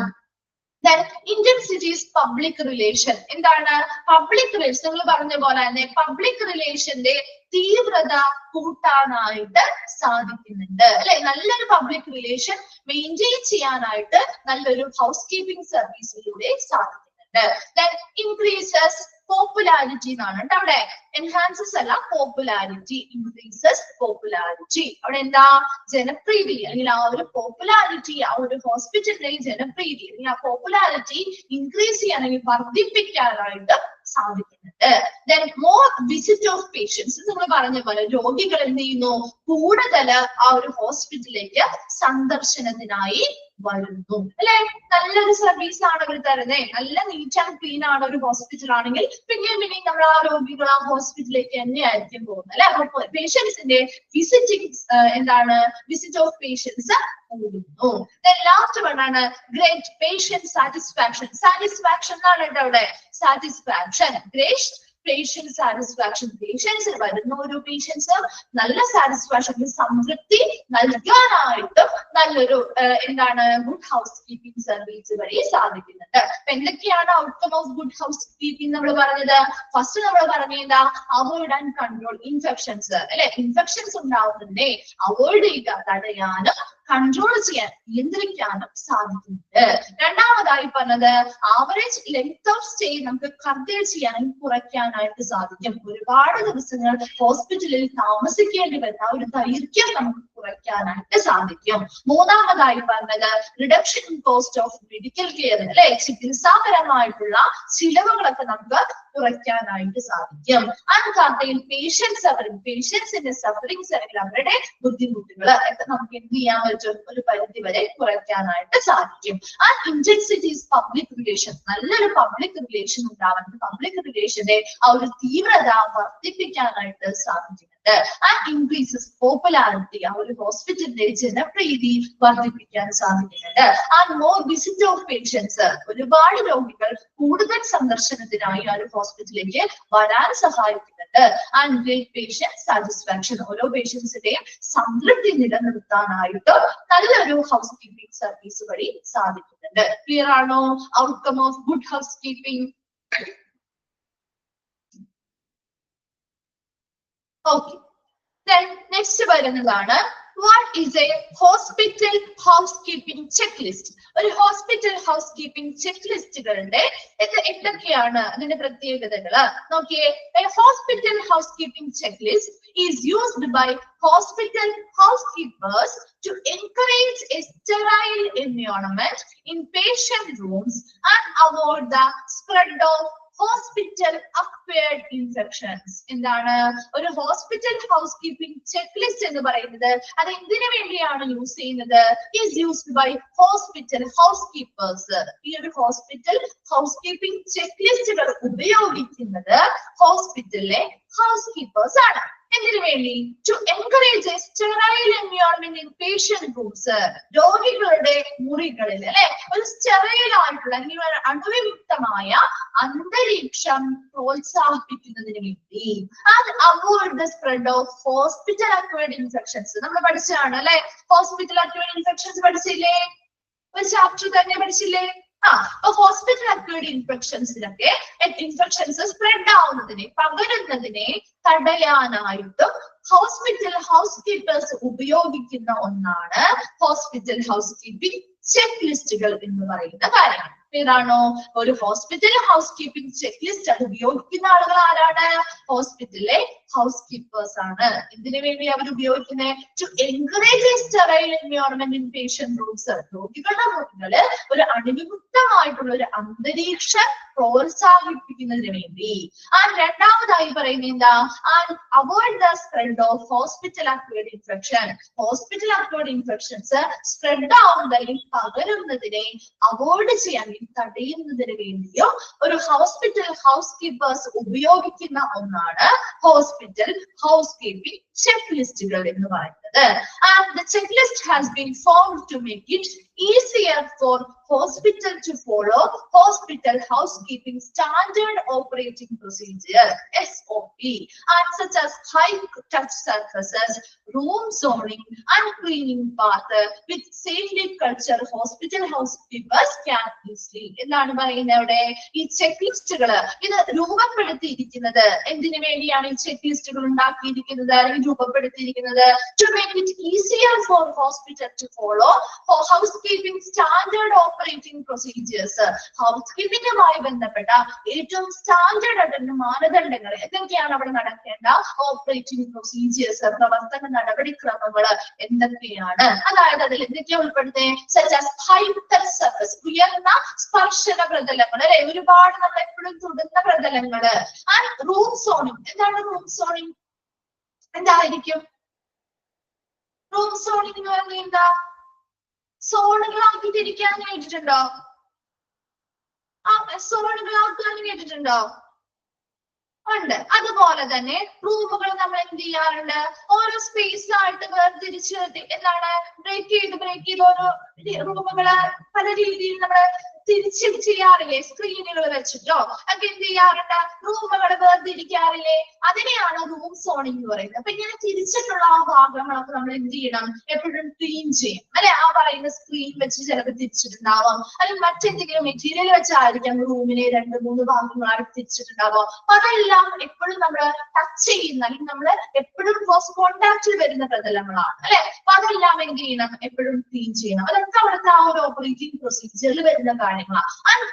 Then intensity is public relation. എന്താണ് പബ്ലിക് റിലേഷൻ? നിങ്ങൾ പറഞ്ഞ പോലെ തന്നെ പബ്ലിക് റിലേഷന്റെ തീവ്രത കൂട്ടാനായിട്ട് സാധിക്കുന്നുണ്ട് അല്ലെ. നല്ലൊരു പബ്ലിക് റിലേഷൻ മെയിൻറ്റെയിൻ ചെയ്യാനായിട്ട് നല്ലൊരു ഹൗസ് കീപ്പിംഗ് സർവീസിലൂടെ സാധിക്കുന്നുണ്ട്. Then increases popularity എന്നാണ് കേട്ടോ അവിടെ. എൻഹാൻസസ് അല്ല, പോപ്പുലാരിറ്റി. Increases popularity. അവിടെ എന്താ? ജനപ്രീതി, അല്ലെങ്കിൽ ആ ഒരു പോപ്പുലാരിറ്റി, ആ ഒരു ഹോസ്പിറ്റലിന്റെ ജനപ്രീതി അല്ലെങ്കിൽ ആ പോപ്പുലാരിറ്റി ഇൻക്രീസ് ചെയ്യാൻ അല്ലെങ്കിൽ വർദ്ധിപ്പിക്കാനായിട്ട് സാധിക്കുന്നുണ്ട്. Then more visit of patients. നമ്മൾ പറഞ്ഞ പോലെ രോഗികൾ എന്ത് ചെയ്യുന്നു? കൂടുതൽ ആ ഒരു ഹോസ്പിറ്റലിലേക്ക് സന്ദർശനത്തിനായി വരുന്നു അല്ലെ. നല്ലൊരു സർവീസ് ആണ് അവർ തരുന്നത്. നല്ല നീറ്റ് ആൻഡ് ക്ലീൻ ആണ് ഒരു ഹോസ്പിറ്റൽ ആണെങ്കിൽ പിന്നെയും നമ്മൾ ആ രോഗികൾ ആ ഹോസ്പിറ്റലിലേക്ക് തന്നെയായിരിക്കും പോകുന്നത് അല്ലെ. അപ്പൊ പേഷ്യൻസിന്റെ വിസിറ്റിംഗ് എന്താണ്? വിസിറ്റ് ഓഫ് പേഷ്യൻസ് കൂടുന്നു. ലാസ്റ്റ് വൺ ആണ് ഗ്രേറ്റ് പേഷ്യന്റ് സാറ്റിസ്ഫാക്ഷൻ. സാറ്റിസ്ഫാക്ഷൻ എന്നാണ് കേട്ടോ അവിടെ. Satisfaction, great patient satisfaction. Patients വരുന്ന ഒരു പേഷ്യൻസ് നല്ല സാറ്റിസ്ഫാക്ഷൻ, സംതൃപ്തി നൽകാനായിട്ടും നല്ലൊരു എന്താണ് ഗുഡ് ഹൗസ് കീപ്പിംഗ് സർവീസ് വഴി സാധിക്കുന്നുണ്ട്. അപ്പൊ എന്തൊക്കെയാണ് outcome of good house keeping നമ്മൾ പറഞ്ഞത്? ഫസ്റ്റ് നമ്മൾ പറഞ്ഞത് അവോയ്ഡ് ആൻഡ് കൺട്രോൾ ഇൻഫെക്ഷൻസ് അല്ലെ. ഇൻഫെക്ഷൻസ് ഉണ്ടാവുന്നതിനെ അവോയ്ഡ് ചെയ്യുക, തടയാനും കൺട്രോൾ ചെയ്യാൻ, നിയന്ത്രിക്കാനും സാധിക്കുന്നുണ്ട്. രണ്ടാമതായി പറഞ്ഞത് ആവറേജ് ലെങ്ത് ഓഫ് സ്റ്റേ നമുക്ക് കർട്ടേൽ ചെയ്യാനും കുറയ്ക്കാനായിട്ട് സാധിക്കും. ഒരുപാട് ദിവസങ്ങൾ ഹോസ്പിറ്റലിൽ താമസിക്കേണ്ടി വരുന്ന ആ ഒരു ദൈർഘ്യം നമുക്ക് കുറയ്ക്കാനായിട്ട് സാധിക്കും. മൂന്നാമതായി പറഞ്ഞത് reduction in cost of medical care അല്ലെ. ചികിത്സാപരമായിട്ടുള്ള ചിലവുകളൊക്കെ നമുക്ക് കുറയ്ക്കാനായിട്ട് സാധിക്കും. അടുത്തയിൽ പേഷ്യൻസ് സഫറിങ്, പേഷ്യൻസിന്റെ സഫറിങ്സ് അല്ലെങ്കിൽ അവരുടെ ബുദ്ധിമുട്ടുകൾ ഒക്കെ നമുക്ക് എന്ത് ചെയ്യാൻ പറ്റും? ഒരു പരിധി വരെ കുറയ്ക്കാനായിട്ട് സാധിക്കും. Intensity is public relation. നല്ലൊരു പബ്ലിക് റിലേഷൻ ഉണ്ടാവുന്നത് പബ്ലിക് റിലേഷന്റെ ആ ഒരു തീവ്രത വർദ്ധിപ്പിക്കാനായിട്ട് സാധിക്കുന്നുണ്ട്. ഇൻക്രീസസ് പോപ്പുലാരിറ്റി, ആ ഒരു ഹോസ്പിറ്റലിന്റെ ജനപ്രീതി വർദ്ധിപ്പിക്കാൻ സാധിക്കുന്നുണ്ട്. മോർ വിസിറ്റ് ഓഫ് പേഷ്യൻസ്, ഒരുപാട് രോഗികൾ കൂടുതൽ സന്ദർശനത്തിനായി ആ ഒരു ഹോസ്പിറ്റലിലേക്ക് വരാൻ സഹായിക്കുന്നുണ്ട്. ആൻഡ് ഗ്രേറ്റ് പേഷ്യന്റ് സാറ്റിസ്ഫാക്ഷൻ, ഓരോ പേഷ്യൻസിന്റെയും സംതൃപ്തി നിലനിർത്താനായിട്ട് നല്ലൊരു ഹൗസ് കീപ്പിംഗ് സർവീസ് വഴി സാധിക്കുന്നുണ്ട്. ക്ലിയർ ആണോ? Outcome of good housekeeping. Okay, next വരുന്നതാണ് what is a hospital housekeeping checklist. ഒരു ഹോസ്പിറ്റൽ ഹൗസ് കീപ്പിംഗ് ചെക്ക് ലിസ്റ്റുകളുടെ എന്തൊക്കെയാണ് അതിന്റെ പ്രത്യേകതകള് നോക്കിയേ. A hospital housekeeping checklist is used by hospital housekeepers to encourage a sterile environment in patient rooms and avoid the spread of hospital acquired infections. എന്താണ് ഒരു hospital housekeeping checklist എന്ന് പറയുന്നത്? അത് എന്തിനു വേണ്ടിയാണ് use ചെയ്യുന്നത്? Is used by hospital housekeepers. ഈ ഒരു ഹോസ്പിറ്റൽ ഹൗസ് കീപ്പിംഗ് ചെക്ക് ലിസ്റ്റുകൾ ഉപയോഗിക്കുന്നത് ഹോസ്പിറ്റലിലെ ഹൗസ് കീപ്പേഴ്സ് ആണ്. എന്തിനു വേണ്ടി? To encourage a sterile environment in patient rooms. രോഗികളുടെ മുറികളിൽ അല്ലെ ഒരു സ്റ്റെറൈൽ ആയിട്ടുള്ള അല്ലെങ്കിൽ അണുവിമുക്തമായ അന്തരീക്ഷം പ്രോത്സാഹിപ്പിക്കുന്നതിന് വേണ്ടി. And avoid the spread of hospital acquired infections. നമ്മൾ പഠിച്ചതാണ് അല്ലെ. ഹോസ്പിറ്റൽ അക്വയർഡ് ഇൻഫെക്ഷൻസ് പഠിച്ചില്ലേ? ഒരു ചാപ്റ്റർ തന്നെ പഠിച്ചില്ലേ? ഹോസ്പിറ്റൽ അക്വയർഡ് ഇൻഫെക്ഷൻസിലൊക്കെ ഇൻഫെക്ഷൻസ് സ്പ്രെഡ് ആവുന്നതിനെ, പകരുന്നതിനെ തടയാനായിട്ടും ഹോസ്പിറ്റൽ ഹൗസ് കീപ്പേഴ്സ് ഉപയോഗിക്കുന്ന ഒന്നാണ് ഹോസ്പിറ്റൽ ഹൗസ് കീപ്പിംഗ് ചെക്ക് ലിസ്റ്റുകൾ എന്ന് പറയുന്ന കാര്യമാണ്. ഏതാണോ ഒരു hospital housekeeping check list അത് ഉപയോഗിക്കുന്ന ആളുകൾ ആരാണ്? ഹോസ്പിറ്റലിലെ ഹൗസ് കീപ്പേഴ്സ് ആണ്. ഇതിനു വേണ്ടി അവർ ഉപയോഗിക്കുന്നത് to encourage sterile environment in patient rooms. രോഗികളുടെ മുറികളില് ഒരു അണുവിമുക്തമായിട്ടുള്ള ഒരു അന്തരീക്ഷം പ്രോത്സാഹിപ്പിക്കുന്നതിന് വേണ്ടി. രണ്ടാമതായി പറയുന്നത് എന്താ? Avoid the spread of hospital acquired infection. Hospital acquired infections spread ആവുന്നതിന് പകരുന്നതിനെ അവോയ്ഡ് ചെയ്യാൻ തടയുന്നതിന് വേണ്ടിയും ഒരു ഹോസ്പിറ്റൽ ഹൗസ് കീപ്പേഴ്സ് ഉപയോഗിക്കുന്ന ഒന്നാണ് ഹോസ്പിറ്റൽ ഹൗസ് കീപ്പിംഗ് ചെക്ക് ലിസ്റ്റുകൾ എന്ന് പറയുന്നത്. And the checklist has been formed to make it easier for hospital to follow hospital housekeeping standard operating procedure SOP, and such as high touch surfaces, room zoning and cleaning path with safely culture hospital housekeepers can easily. എന്താണ് പറയുന്നത് അവിടെ? ഈ check ലിസ്റ്റുകൾ ഇത് രൂപപ്പെടുത്തിയിരിക്കുന്നത് എന്തിനു വേണ്ടിയാണ്? ഈ check ലിസ്റ്റുകൾ ഉണ്ടാക്കിയിരിക്കുന്നത് അല്ലെങ്കിൽ രൂപപ്പെടുത്തിയിരിക്കുന്നത് to make it easier for hospital to follow for housekeeping standard operating procedures. ഹൗസ്കീപ്പിംഗുമായി ബന്ധപ്പെട്ട ഏറ്റവും സ്റ്റാൻഡേർഡ് ആയിട്ടുള്ള മാനദണ്ഡങ്ങൾ എന്തൊക്കെയാണ് അവിടെ നടക്കേണ്ട ഓപ്പറേറ്റിംഗ് പ്രൊസീജിയേഴ്സ്, പ്രവർത്തന നടപടിക്രമങ്ങൾ എന്തൊക്കെയാണ്? അതായത് അതിൽ എന്തൊക്കെയാണ് ഉൾപ്പെടുന്നത്? such as high touch surface, ഉയർന്ന സ്പർശന പ്രതലങ്ങൾ അല്ലെ, ഒരുപാട് നമ്മൾ എപ്പോഴും തൊടുന്ന പ്രതലങ്ങള്. And room zoning. എന്താണ് റൂം സോണിംഗ്? എന്തായിരിക്കും റൂം സോണിംഗ് എന്ന് പറഞ്ഞാൽ? എന്താ? സോണുകളാക്കി തിരിക്കാൻ കേട്ടിട്ടുണ്ടോ? സോണുകളാക്കാൻ കേട്ടിട്ടുണ്ടോ? ഉണ്ട്. അതുപോലെ തന്നെ റൂമുകൾ നമ്മൾ എന്ത് ചെയ്യാറുണ്ട്? ഓരോ സ്പേസ് ആയിട്ട് വേർതിരിച്ച് എന്താണ് ബ്രേക്ക് ചെയ്ത് ഓരോ റൂമുകള് പല രീതിയിൽ നമ്മൾ തിരിച്ച് ചെയ്യാറില്ലേ? സ്ക്രീനുകൾ വെച്ചിട്ടോ ഒക്കെ എന്ത് ചെയ്യാറുണ്ട്? റൂമുകൾ വേർതിരിക്കാറില്ലേ? അതിനെയാണ് റൂം സോണിംഗ് എന്ന് പറയുന്നത്. അപ്പൊ ഇങ്ങനെ തിരിച്ചിട്ടുള്ള ആ ഭാഗങ്ങളൊക്കെ നമ്മൾ എന്ത് ചെയ്യണം? എപ്പോഴും ക്ലീൻ ചെയ്യും അല്ലെ? ആ പറയുന്ന സ്ക്രീൻ വെച്ച് ചിലപ്പോൾ തിരിച്ചിട്ടുണ്ടാവാം, അല്ലെങ്കിൽ മറ്റെന്തെങ്കിലും മെറ്റീരിയൽ വെച്ചായിരിക്കാം റൂമിനെ 2-3 ഭാഗങ്ങളായിട്ട് തിരിച്ചിട്ടുണ്ടാവാം. അതെല്ലാം എപ്പോഴും നമ്മൾ ടച്ച് ചെയ്യുന്ന അല്ലെങ്കിൽ നമ്മൾ എപ്പോഴും ക്ലോസ് കോണ്ടാക്റ്റിൽ വരുന്ന പ്രതലങ്ങളാണ് അല്ലെ? അപ്പൊ അതെല്ലാം എന്ത് ചെയ്യണം? എപ്പോഴും ക്ലീൻ ചെയ്യണം. അതൊക്കെ അവിടുത്തെ ആ ഒരു ഓപ്പറേറ്റിംഗ് പ്രൊസീജിയറിൽ വരുന്ന കാര്യങ്ങളാണ്.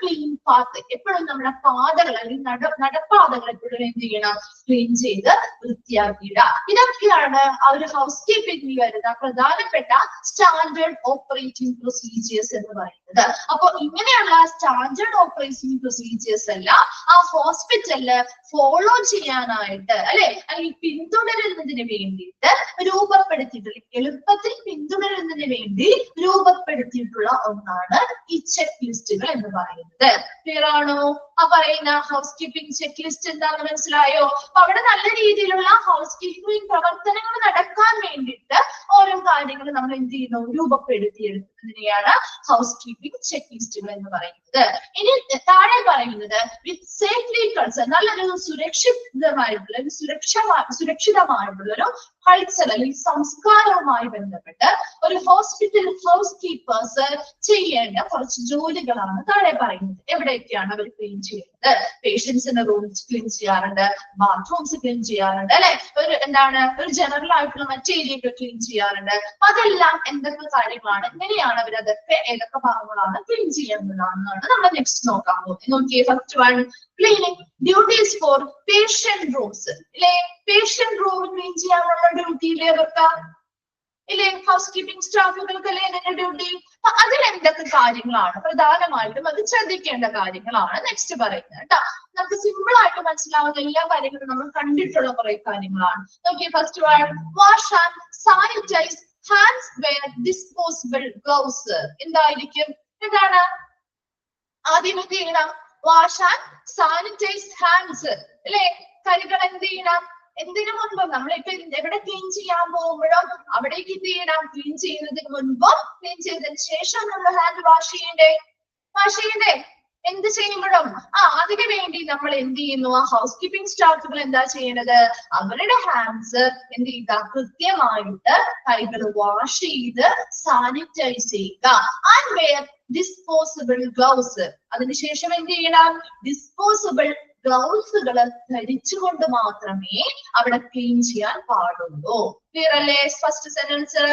ക്ലീൻ പാത്ത്, എപ്പോഴും നമ്മുടെ പാതകൾ അല്ലെങ്കിൽ നടപ്പാതകൾ എപ്പോഴും എന്ത് ചെയ്യണം? ക്ലീൻ ചെയ്ത് വൃത്തിയാക്കിയിടുക. ഇതൊക്കെയാണ് ആ ഒരു ഹൗസ് കീപ്പിംഗിൽ വരുന്ന പ്രധാനപ്പെട്ട സ്റ്റാൻഡേർഡ് ഓപ്പറേറ്റിംഗ് പ്രൊസീജിയേഴ്സ് എന്ന് പറയുന്നത്. അപ്പൊ ഇങ്ങനെയുള്ള സ്റ്റാൻഡേർഡ് ഓപ്പറേറ്റിംഗ് പ്രൊസീജിയേഴ്സ് എല്ലാം ആ ഹോസ്പിറ്റലില് ഫോളോ ചെയ്യാനായിട്ട് അല്ലെ, അല്ലെങ്കിൽ പിന്തുടരുന്നതിന് വേണ്ടിയിട്ട് രൂപപ്പെടുത്തിയിട്ടുള്ള, എളുപ്പത്തിൽ പിന്തുടരുന്നതിന് വേണ്ടി രൂപപ്പെടുത്തിയിട്ടുള്ള ഒന്നാണ് ഈ ചെക്ക് ലിസ്റ്റുകൾ എന്ന് പറയുന്നത്. ക്ലിയർ ആണോ? ആ പറയുന്ന ഹൗസ് കീപ്പിംഗ് ചെക്ക് ലിസ്റ്റ് എന്താണെന്ന് മനസ്സിലായോ? അപ്പൊ അവിടെ നല്ല രീതിയിലുള്ള ഹൗസ് കീപ്പിംഗ് പ്രവർത്തനങ്ങൾ നടക്കാൻ വേണ്ടിയിട്ട് ഓരോ കാര്യങ്ങൾ നമ്മൾ എന്ത് ചെയ്യുന്നു? രൂപപ്പെടുത്തിയെടുക്കുന്നതിനെയാണ് ഹൗസ് കീപ്പിംഗ് ചെക്ക് ലിസ്റ്റുകൾ എന്ന് പറയുന്നത്. ഇനി താഴെ പറയുന്നത് വിത്ത് സേഫ്ലി കൾച്ചർ, നല്ലൊരു സുരക്ഷിതമായിട്ടുള്ള ഒരു കൾച്ചർ അല്ലെങ്കിൽ സംസ്കാരവുമായി ബന്ധപ്പെട്ട് ഒരു ഹോസ്പിറ്റൽ ഹൗസ് കീപ്പേഴ്സ് ചെയ്യേണ്ട കുറച്ച് ജോലികളാണ് താഴെ പറയുന്നത്. എവിടെയൊക്കെയാണ് അവർ ക്ലീൻ ചെയ്യുന്നത്? പേഷ്യൻസിന്റെ റൂംസ് ക്ലീൻ ചെയ്യാറുണ്ട്, ബാത്റൂംസ് ക്ലീൻ ചെയ്യാറുണ്ട് അല്ലെ, ഒരു ജനറൽ ആയിട്ടുള്ള മറ്റു ഏരിയയൊക്കെ ക്ലീൻ ചെയ്യാറുണ്ട്. അതെല്ലാം എന്തൊക്കെ കാര്യങ്ങളാണ്, എങ്ങനെയാണ് അവർ അതൊക്കെ ഏതൊക്കെ ഭാഗങ്ങളാണ് ക്ലീൻ ചെയ്യുന്നതാണെന്നാണ് നമ്മൾ നെക്സ്റ്റ് നോക്കാൻ പോകുന്നത്. നോക്കിയേ, first one cleaning duties for patient rooms അല്ലെ. പേഷ്യന്റ് റൂം ക്ലീൻ ചെയ്യാനുള്ള ഡ്യൂട്ടിയിലെ വെക്കാം ഇല്ലേ? ഹൗസ് കീപ്പിംഗ് സ്റ്റാഫുകൾക്കല്ലേ ഇതിന്റെ ഡ്യൂട്ടി. അപ്പൊ അതിൽ എന്തൊക്കെ കാര്യങ്ങളാണ് പ്രധാനമായിട്ടും അത് ശ്രദ്ധിക്കേണ്ട കാര്യങ്ങളാണ് നെക്സ്റ്റ് പറയുന്നത് കേട്ടോ. നമുക്ക് സിമ്പിൾ ആയിട്ട് മനസ്സിലാവുന്ന എല്ലാ കാര്യങ്ങളും നമ്മൾ കണ്ടിട്ടുള്ള കുറെ കാര്യങ്ങളാണ്. നോക്കിയേ, first one wash and sanitise hands wear disposable gloves. എന്തായിരിക്കും? എന്താണ് ആദ്യം എന്ത് ചെയ്യണം? വാഷ് ആൻഡ് സാനിറ്റൈസ് ഹാൻഡ്സ് അല്ലെ. കൈകൾ എന്ത് ചെയ്യണം? എന്തിനു മുൻപും നമ്മളിപ്പോ എവിടെ ക്ലീൻ ചെയ്യാൻ പോകുമ്പോഴും അവിടേക്ക് എന്ത് ചെയ്യണം? ക്ലീൻ ചെയ്യുന്നതിന് മുൻപും ക്ലീൻ ചെയ്തതിന് ശേഷം നമ്മൾ ഹാൻഡ് വാഷ് ചെയ്യണ്ടേ? എന്ത് ചെയ്യുമ്പോഴും അതിനു വേണ്ടി നമ്മൾ എന്ത് ചെയ്യുന്നു? ആ ഹൗസ് കീപ്പിംഗ് സ്റ്റാഫുകൾ എന്താ ചെയ്യണത്? അവരുടെ ഹാൻഡ്സ് എന്ത് ചെയ്യുക? കൃത്യമായിട്ട് കൈകൾ വാഷ് ചെയ്ത് സാനിറ്റൈസ് ചെയ്യുക. And wear disposable gloves. അതിനുശേഷം എന്ത് ചെയ്യണം? ഡിസ്പോസിബിൾ ഗ്ലൗസുകൾ ധരിച്ചുകൊണ്ട് മാത്രമേ അവിടെ ക്ലീൻ ചെയ്യാൻ പാടുള്ളൂ. ക്ലിയർ അല്ലേ ഫസ്റ്റ് സെന്റൻസ്?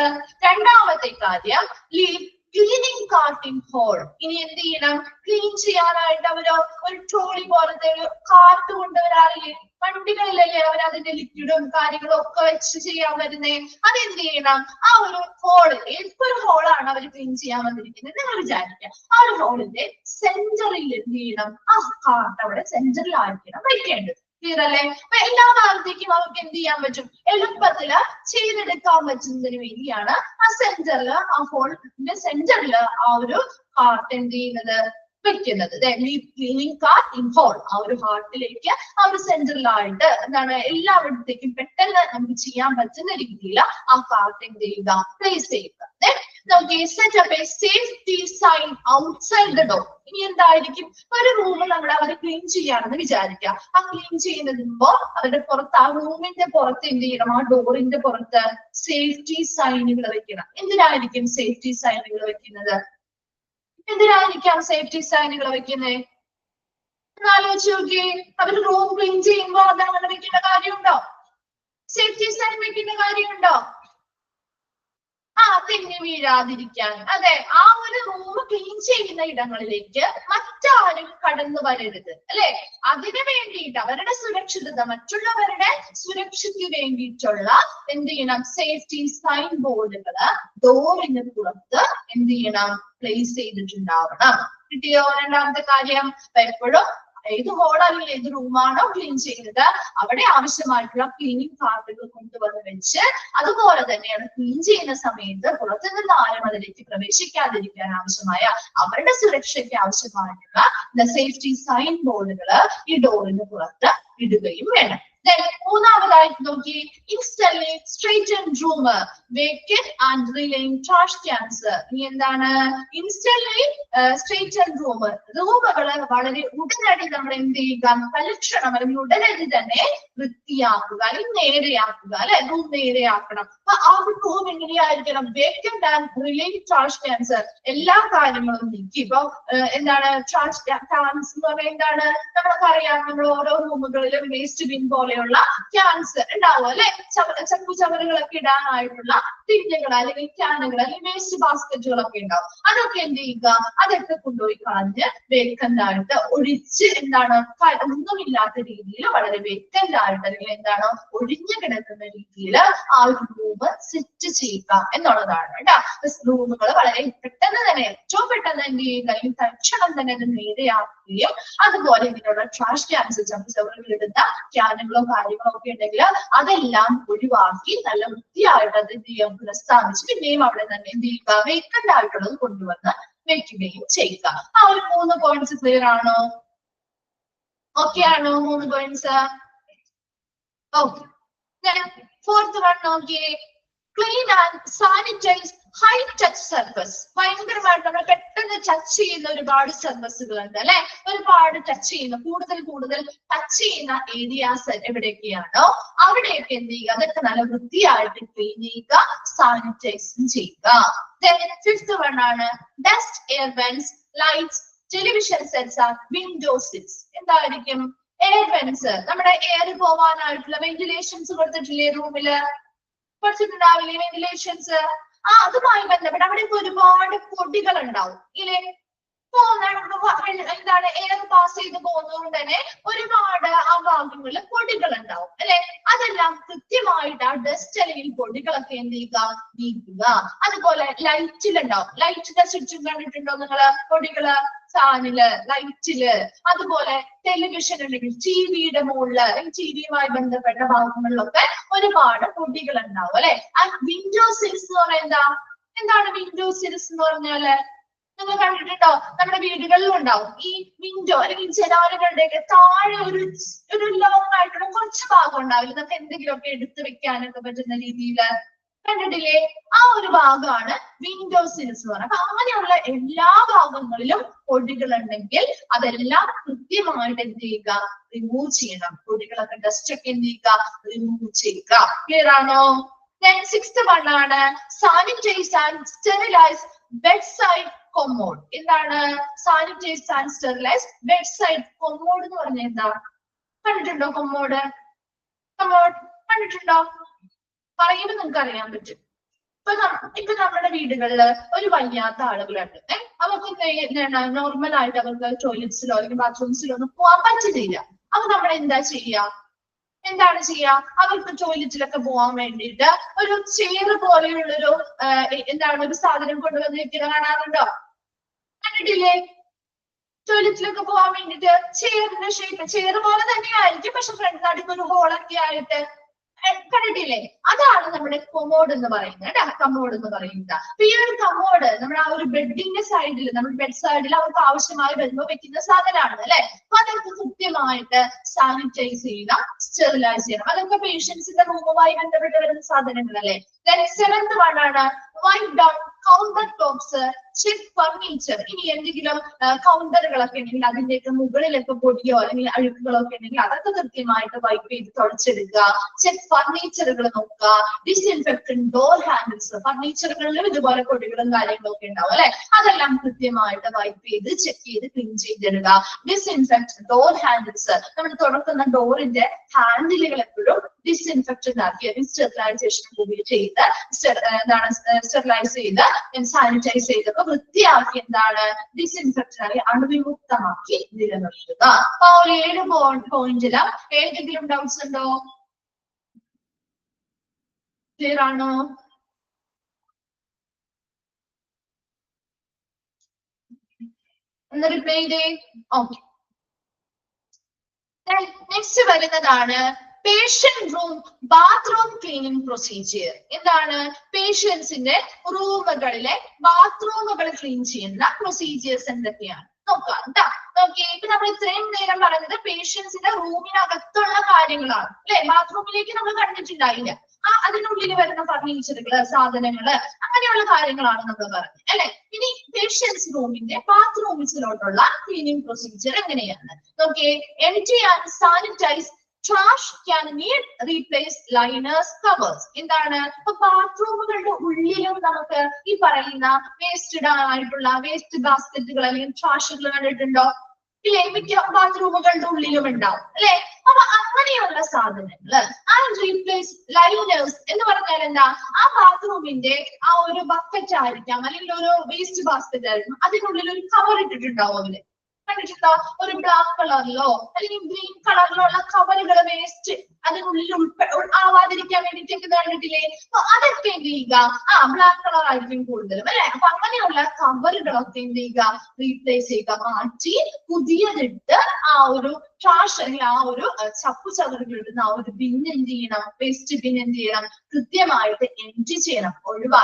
രണ്ടാമത്തെ കാര്യം, ലീവ് ക്ലീനിങ് കാർട്ടിംഗ് ഹോൾ. ഇനി എന്ത് ചെയ്യണം? ക്ലീൻ ചെയ്യാനായിട്ട് അവര് ഒരു ട്രോളി പോലത്തെ ഒരു കാർട്ട് കൊണ്ടുവരാറില്ലേ? വണ്ടികളിലല്ലേ അവർ അതിന്റെ ലിക്വിഡും കാര്യങ്ങളും ഒക്കെ വെച്ച് ചെയ്യാൻ വരുന്നേ. അതെന്ത് ചെയ്യണം? ആ ഒരു ഹോള്, ഒരു ഹോളാണ് അവർ ക്ലീൻ ചെയ്യാൻ വന്നിരിക്കുന്നത് നിങ്ങൾ വിചാരിക്കുക. ആ ഒരു ഹോളിന്റെ സെന്ററിൽ എന്ത് ചെയ്യണം? ആ കാർട്ട് അവിടെ സെന്ററിലായിരിക്കണം വെക്കേണ്ടത്. ക്ലിയർ അല്ലേ? അപ്പൊ എല്ലാ ഭാഗത്തേക്കും അവർക്ക് എന്ത് ചെയ്യാൻ പറ്റും? എളുപ്പത്തില് ചെയ്തെടുക്കാൻ പറ്റുന്നതിന് വേണ്ടിയാണ് ആ സെന്ററില്, ആ ഹോളിന്റെ സെന്ററില് ആ ഒരു കാർട്ട് എന്ത് ചെയ്യുന്നത്? വെക്കുന്നത്. ക്ലീനിങ് കാർട്ടിംഗ് ഹോൾ, ആ ഒരു ഹാർട്ടിലേക്ക് ആ ഒരു സെന്ററിലായിട്ട് എന്താണ് എല്ലായിടത്തേക്കും പെട്ടെന്ന് നമുക്ക് ചെയ്യാൻ പറ്റുന്ന രീതിയിൽ ആ കാർട്ട് എന്ത് ചെയ്യുക? പ്ലേസ് ചെയ്യുക. Set up a safety sign outside the door. ഇനി എന്തായിരിക്കും? ഒരു റൂം നമ്മൾ അവർ ക്ലീൻ ചെയ്യാണെന്ന് വിചാരിക്കുക. ആ ക്ലീൻ ചെയ്യുന്നതിമ്പോ അവരുടെ പുറത്ത്, ആ റൂമിന്റെ പുറത്ത് എന്ത് ചെയ്യണം? ആ ഡോറിന്റെ പുറത്ത് സേഫ്റ്റി സൈനുകൾ വെക്കണം. എന്തിനായിരിക്കും സേഫ്റ്റി സൈനുകൾ വെക്കുന്നത്? എന്തിനായിരിക്കാം സേഫ്റ്റി സൈനുകൾ വെക്കുന്നത്? ആലോചിച്ച് നോക്കിയേ. അവർ റൂം ക്ലീൻ ചെയ്യുമ്പോ അതങ്ങനെ വെക്കേണ്ട കാര്യമുണ്ടോ? സേഫ്റ്റി സൈൻ വെക്കേണ്ട കാര്യമുണ്ടോ? തെന്നി വീഴാതിരിക്കാൻ. അതെ, ആ ഒരു റൂം ക്ലീൻ ചെയ്യുന്ന ഇടങ്ങളിലേക്ക് മറ്റാരും കടന്നു വരരുത് അല്ലെ? അതിനു വേണ്ടിയിട്ട് അവരുടെ സുരക്ഷിതത, മറ്റുള്ളവരുടെ സുരക്ഷയ്ക്ക് വേണ്ടിയിട്ടുള്ള എന്ത് ചെയ്യണം? സേഫ്റ്റി സൈൻ ബോർഡുകള് ഡോറിന് പുറത്ത് എന്ത് ചെയ്യണം? പ്ലേസ് ചെയ്തിട്ടുണ്ടാവണം. കിട്ടിയോ? രണ്ടാമത്തെ കാര്യം, എപ്പോഴും ഏത് ഹോളാണെങ്കിൽ ഏത് റൂമാണോ ക്ലീൻ ചെയ്യുന്നത് അവിടെ ആവശ്യമായിട്ടുള്ള ക്ലീനിങ് കാർഡുകൾ കൊണ്ടുവന്ന് വെച്ച്, അതുപോലെ തന്നെയാണ് ക്ലീൻ ചെയ്യുന്ന സമയത്ത് പുറത്തു നിന്ന് ആരും അതിലേക്ക് പ്രവേശിക്കാതിരിക്കാൻ ആവശ്യമായ, അവരുടെ സുരക്ഷയ്ക്ക് ആവശ്യമായിട്ടുള്ള സേഫ്റ്റി സൈൻ ബോർഡുകൾ ഈ ഡോറിന് പുറത്ത് ഇടുകയും വേണം. മൂന്നാമതായിട്ട് നോക്കി, insulate straightened room, vacant and relining trash cans. ഇനി എന്താണ്? ഇൻസ്റ്റലേറ്റ് സ്ട്രെയിറ്റൻഡ് റൂം, റൂമുകള് വളരെ ഉടനടി നമ്മൾ എന്ത് ചെയ്യുക? തൽക്ഷണം അല്ലെങ്കിൽ ഉടനടി തന്നെ വൃത്തിയാക്കുക, അല്ലെങ്കിൽ നേരെയാക്കുക അല്ലെ? റൂം നേരെയാക്കണം. അപ്പൊ ആ റൂം എങ്ങനെയായിരിക്കണം? Vacant and relining trash cans, എല്ലാ കാര്യങ്ങളും നീക്കി. ഇപ്പൊ എന്താണ് ട്രാഷ് ക്യാൻസ് എന്ന് പറഞ്ഞാൽ എന്താണ്? നമുക്കറിയാം, നമ്മൾ ഓരോ റൂമുകളിലും വേസ്റ്റ് ബിൻ പോലെയുള്ള ക്യാൻസ് ഉണ്ടാവും അല്ലെ? ചപ്പു ചവറുകളൊക്കെ ഇടാനായിട്ടുള്ള ടിന്നുകൾ അല്ലെങ്കിൽ ക്യാനുകൾ അല്ലെങ്കിൽ വേസ്റ്റ് ബാസ്കറ്റുകളൊക്കെ ഉണ്ടാവും. അതൊക്കെ എന്ത് ചെയ്യുക? അതൊക്കെ കൊണ്ടുപോയി കളഞ്ഞ് വേക്കന്റ് ആയിട്ട് ഒഴിച്ച്, എന്താണ്, ഒന്നുമില്ലാത്ത രീതിയിൽ വളരെ വേക്കന്റ് ആയിട്ട് അല്ലെങ്കിൽ എന്താണ് ഒഴിഞ്ഞു കിടക്കുന്ന രീതിയിൽ ആ ഒരു റൂം സെറ്റ് ചെയ്യുക എന്നുള്ളതാണ് കേട്ടോ. റൂമുകൾ വളരെ പെട്ടെന്ന് തന്നെ, ഏറ്റവും പെട്ടെന്ന് എന്ത് ചെയ്യുക? അല്ലെങ്കിൽ തൽക്ഷണം തന്നെ അത് നേരെയാക്കുകയും, അതുപോലെ ഇങ്ങനെയുള്ള ട്രാഷ് ക്യാൻസ്, ചപ്പുചവറുകൾ ഇടുന്ന ക്യാനുകളോ കാര്യങ്ങളോ ഒക്കെ ഉണ്ടെങ്കിൽ അതെല്ലാം ഒഴിവാക്കി നല്ല വൃത്തിയായിട്ട് അത് എന്ത് ചെയ്യാൻ പുനഃസ്ഥാപിച്ച് പിന്നെയും അവിടെ തന്നെ എന്ത് ചെയ്യുക? വേക്കന്റ് ആയിട്ടുള്ളത് കൊണ്ടുവന്ന് വെക്കുകയും ചെയ്യുക. ആ ഒരു 3 പോയിന്റ്സ് ക്ലിയർ ആണോ? ഓക്കെ ആണോ? 3 പോയിന്റ്സ്. ഓക്കെ. ഫോർത്ത് വൺ നോക്കിയേ, clean and sanitise high touch surface. ഭയങ്കരമായിട്ട് നമ്മൾ പെട്ടെന്ന് ടച്ച് ചെയ്യുന്ന ഒരുപാട് സർഫസുകൾ ഉണ്ട് അല്ലെ? ഒരുപാട് ടച്ച് ചെയ്യുന്ന, കൂടുതൽ ടച്ച് ചെയ്യുന്ന ഏരിയാസ് എവിടെയൊക്കെയാണോ അവിടെയൊക്കെ എന്ത് ചെയ്യുക? അതൊക്കെ നല്ല വൃത്തിയായിട്ട് ക്ലീൻ ചെയ്യുക, സാനിറ്റൈസും ചെയ്യുക. ഫിഫ്ത് വൺ ആണ് dust air vents, lights, television sets and window sills. എന്തായിരിക്കും? എയർ വെന്റ്സ്, നമ്മുടെ എയർ പോവാനായിട്ടുള്ള വെന്റിലേഷൻസ് കൊടുത്തിട്ടില്ലേ? റൂമില് കൊടുത്തിട്ടുണ്ടാവില്ലേ വെന്റിലേഷൻസ്? അതുമായി ബന്ധപ്പെട്ട് അവിടെ ഒരുപാട് പൊടികൾ ഉണ്ടാവും ഇല്ലേ? എന്താണ്, എയർ പാസ് ചെയ്ത് പോകുന്നതുകൊണ്ട് തന്നെ ഒരുപാട് ആ ഭാഗങ്ങളിൽ പൊടികൾ ഉണ്ടാവും അല്ലെ? അതെല്ലാം കൃത്യമായിട്ട് ആ ഡസ്റ്റ് അല്ലെങ്കിൽ പൊടികളൊക്കെ എന്ത് ചെയ്യുക? നീക്കുക. അതുപോലെ ലൈറ്റിലുണ്ടാവും, ലൈറ്റിന്റെ ചുറ്റും കണ്ടിട്ടുണ്ടോ നിങ്ങള് പൊടികള്? ഫാനില്, ലൈറ്റില്, അതുപോലെ ടെലിവിഷൻ ഉണ്ടെങ്കിൽ ടിവിയുടെ മുകളില്, ടിവിയുമായി ബന്ധപ്പെട്ട ഭാഗങ്ങളിലൊക്കെ ഒരുപാട് പൊടികൾ ഉണ്ടാവും അല്ലെ? ആ വിൻഡോ സിൽസ് എന്ന് പറഞ്ഞാൽ എന്താണ് വിൻഡോ സിൽസ് എന്ന് പറഞ്ഞാല്? നിങ്ങൾ കണ്ടിട്ടുണ്ടോ? നമ്മുടെ വീടുകളിലും ഉണ്ടാവും ഈ വിൻഡോ അല്ലെങ്കിൽ ജനാലകളുടെയൊക്കെ താഴെ ഒരു ലോങ് ആയിട്ടുള്ള കുറച്ച് ഭാഗം ഉണ്ടാവില്ല, നമുക്ക് എന്തെങ്കിലുമൊക്കെ എടുത്തു വെക്കാനൊക്കെ പറ്റുന്ന രീതിയിൽ. കണ്ടിട്ടില്ലേ? ആ ഒരു ഭാഗമാണ് വിൻഡോ സിൽസ് എന്ന് പറയുന്നത്. അപ്പൊ അങ്ങനെയുള്ള എല്ലാ ഭാഗങ്ങളിലും പൊടികൾ ഉണ്ടെങ്കിൽ അതെല്ലാം കൃത്യമായിട്ട് എന്ത് ചെയ്യുക? റിമൂവ് ചെയ്യണം. പൊടികളൊക്കെ ഡസ്റ്റ് ഒക്കെ എന്ത് ചെയ്യുക? റിമൂവ് ചെയ്യുക. ക്ലിയർ ആണോ? സിക്സ്ത് വൺ ആണ് sanitize and sterilize bedside commode. എന്താണ് sanitize and sterilize bedside commode എന്ന് പറഞ്ഞാൽ എന്താ? കണ്ടിട്ടുണ്ടോ കൊമ്മോഡ്? കണ്ടിട്ടുണ്ടോ? പറയുമ്പോൾ നിങ്ങൾക്ക് അറിയാൻ പറ്റും. ഇപ്പൊ നമ്മുടെ വീടുകളില് ഒരു വയ്യാത്ത ആളുകളുണ്ട്. അവർക്ക് എന്താണ് നോർമൽ ആയിട്ട് അവർക്ക് ടോയ്ലറ്റ്സിലോ അല്ലെങ്കിൽ ബാത്റൂംസിലോ ഒന്നും പോകാൻ പറ്റുന്നില്ല. അപ്പൊ നമ്മൾ എന്താ ചെയ്യുക? എന്താണ് ചെയ്യുക? അവർക്ക് ടോയ്ലറ്റിലൊക്കെ പോകാൻ വേണ്ടിയിട്ട് ഒരു ചെയർ പോലെയുള്ളൊരു എന്താണ് ഒരു സാധനം കൊണ്ടുവന്ന് വെക്കുന്നത് കാണാറുണ്ടോ? കണ്ടിട്ടില്ലേ? ടോയ്ലറ്റിലൊക്കെ പോകാൻ വേണ്ടിയിട്ട് ചെയറിന്റെ ഷേപ്പ് ചെയർ പോലെ തന്നെയായിരിക്കും, പക്ഷെ ഫ്രണ്ട് നടുക്കൊരു ഹോളൊക്കെ ആയിട്ട് കണ്ടിട്ടില്ലേ? അതാണ് നമ്മുടെ കൊമോഡ് എന്ന് പറയുന്നത് കേട്ടോ. കമോഡ് എന്ന് പറയുന്നത്. അപ്പൊ ഈ ഒരു കമോഡ് നമ്മുടെ ആ ഒരു ബെഡിന്റെ സൈഡിൽ, നമ്മുടെ ബെഡ് സൈഡിൽ അവർക്ക് ആവശ്യമായി വരുമ്പോൾ വെക്കുന്ന സാധനമാണ് അല്ലെ. അപ്പൊ അതൊക്കെ കൃത്യമായിട്ട് സാനിറ്റൈസ് ചെയ്യണം, സ്റ്റെറിലൈസ് ചെയ്യണം. അതൊക്കെ പേഷ്യൻസിന്റെ റൂമുമായി ബന്ധപ്പെട്ട് വരുന്ന സാധനങ്ങൾ അല്ലെ. സെവൻത് വൺ ആണ് white down counter tops, check furniture. ഇനി എന്തെങ്കിലും കൗണ്ടറുകളൊക്കെ ഉണ്ടെങ്കിൽ അതിന്റെയൊക്കെ മുകളിലൊക്കെ പൊടിയോ അല്ലെങ്കിൽ അഴുക്കുകളൊക്കെ ഉണ്ടെങ്കിൽ അതൊക്കെ കൃത്യമായിട്ട് വൈപ്പ് ചെയ്ത് തുടച്ചെടുക്കുക. ചെക്ക് ഫർണിച്ചറുകൾ നോക്കുക. ഡിസ്ഇൻഫെക്ടന്റ് ഡോർ ഹാൻഡിൽസ്, ഫർണിച്ചറുകളിലും ഇതുപോലെ പൊടികളും കാര്യങ്ങളും ഒക്കെ ഉണ്ടാവും അല്ലെ. അതെല്ലാം കൃത്യമായിട്ട് വൈപ്പ് ചെയ്ത് ചെക്ക് ചെയ്ത് ക്ലീൻ ചെയ്തിടുക. ഡിസ്ഇൻഫെക്ട് ഡോർ ഹാൻഡിൽസ്, നമ്മൾ തുറക്കുന്ന ഡോറിന്റെ ഹാൻഡിലുകൾ എപ്പോഴും ഡിസ്ഇൻഫെക്റ്റഡ് ആക്കി സ്റ്റെറിലൈസേഷൻ ചെയ്ത് സ്റ്റെറിലൈസ് ചെയ്ത് സാനിറ്റൈസ് ചെയ്തൊക്കെ വൃത്തിയാക്കി എന്താണ് ഡിസ്ഇൻഫെക്റ്റഡ് ആയി അണുവിമുക്തമാക്കി നിലനിർത്തുക. അപ്പൊ 7 പോയിന്റില് ഏതെങ്കിലും ഡൗട്ട്സ് ഉണ്ടോ? ക്ലിയർ ആണോ? ഒന്ന് റിപ്ലൈ ചെയ്തേ. ഓക്കെ. നെക്സ്റ്റ് വരുന്നതാണ് patient room bathroom cleaning procedure. എന്താണ്? പേഷ്യൻസിന്റെ റൂമുകളിലെ ബാത്റൂമുകൾ ക്ലീൻ ചെയ്യുന്ന പ്രൊസീജിയേഴ്സ് എന്തൊക്കെയാണ് നോക്കാം കേട്ടോ. നോക്കിയേ, ഇപ്പൊ നമ്മൾ ഇത്രയും നേരം പറഞ്ഞത് പേഷ്യൻസിന്റെ റൂമിനകത്തുള്ള കാര്യങ്ങളാണ് അല്ലെ. ബാത്റൂമിലേക്ക് നമ്മൾ കണ്ടിട്ടുണ്ടായില്ല. അതിനുള്ളിൽ വരുന്ന ഫർണിച്ചറുകള്, സാധനങ്ങള്, അങ്ങനെയുള്ള കാര്യങ്ങളാണ് നമ്മൾ പറഞ്ഞത് അല്ലെ. ഇനി പേഷ്യൻസ് റൂമിന്റെ ബാത്റൂംസിലോട്ടുള്ള ക്ലീനിങ് പ്രൊസീജിയർ എങ്ങനെയാണ് നോക്കിയേ. Empty and sanitise trash can need replace liners covers. എന്താണ്? ഇപ്പൊ ബാത്റൂമുകളുടെ ഉള്ളിലും നമുക്ക് ഈ പറയുന്ന വേസ്റ്റ് ഇടാനായിട്ടുള്ള വേസ്റ്റ് ബാസ്ക്കറ്റുകൾ അല്ലെങ്കിൽ ട്രാഷുകൾ കണ്ടിട്ടുണ്ടോ? ഇല്ലേ? മിക്ക ബാത്റൂമുകളുടെ ഉള്ളിലും ഉണ്ടാവും അല്ലെ. അപ്പൊ അങ്ങനെയുള്ള സാധനങ്ങള് റീപ്ലേസ് ലൈനേഴ്സ് എന്ന് പറഞ്ഞാൽ എന്താ? ആ ബാത്റൂമിന്റെ ആ ഒരു ബക്കറ്റ് ആയിരിക്കാം അല്ലെങ്കിൽ ഒരു വേസ്റ്റ് ബാസ്ക്കറ്റ് ആയിരിക്കും, അതിനുള്ളിൽ ഒരു കവർ ഇട്ടിട്ടുണ്ടാവും അവര്. കണ്ടിട്ടുണ്ടോ? ഒരു ബ്ലാക്ക് കളറിലോ അല്ലെങ്കിൽ ഗ്രീൻ കളറിലോ ഉള്ള കവറുകൾ വേസ്റ്റ് അതിനുള്ളിൽ ആവാതിരിക്കാൻ വേണ്ടിയിട്ട് കണ്ടിട്ടില്ലേ? അപ്പൊ അതൊക്കെ എന്ത് ചെയ്യുക? ബ്ലാക്ക് കളർ ആയിരിക്കും കൂടുതലും അല്ലെ. അപ്പൊ അങ്ങനെയുള്ള കവറുകളൊക്കെ എന്ത് ചെയ്യുക? റീപ്ലേസ് ചെയ്യുക, മാറ്റി പുതിയതിട്ട് ആ ഒരു ട്രാഷ് അല്ലെങ്കിൽ ആ ഒരു ചപ്പുചവറുകൾ ഇടുന്ന ആ ഒരു ബിൻ എന്ത് ചെയ്യണം? വേസ്റ്റ് ബിൻ എന്ത് ചെയ്യണം? കൃത്യമായിട്ട് എംപ്റ്റി ചെയ്യണം.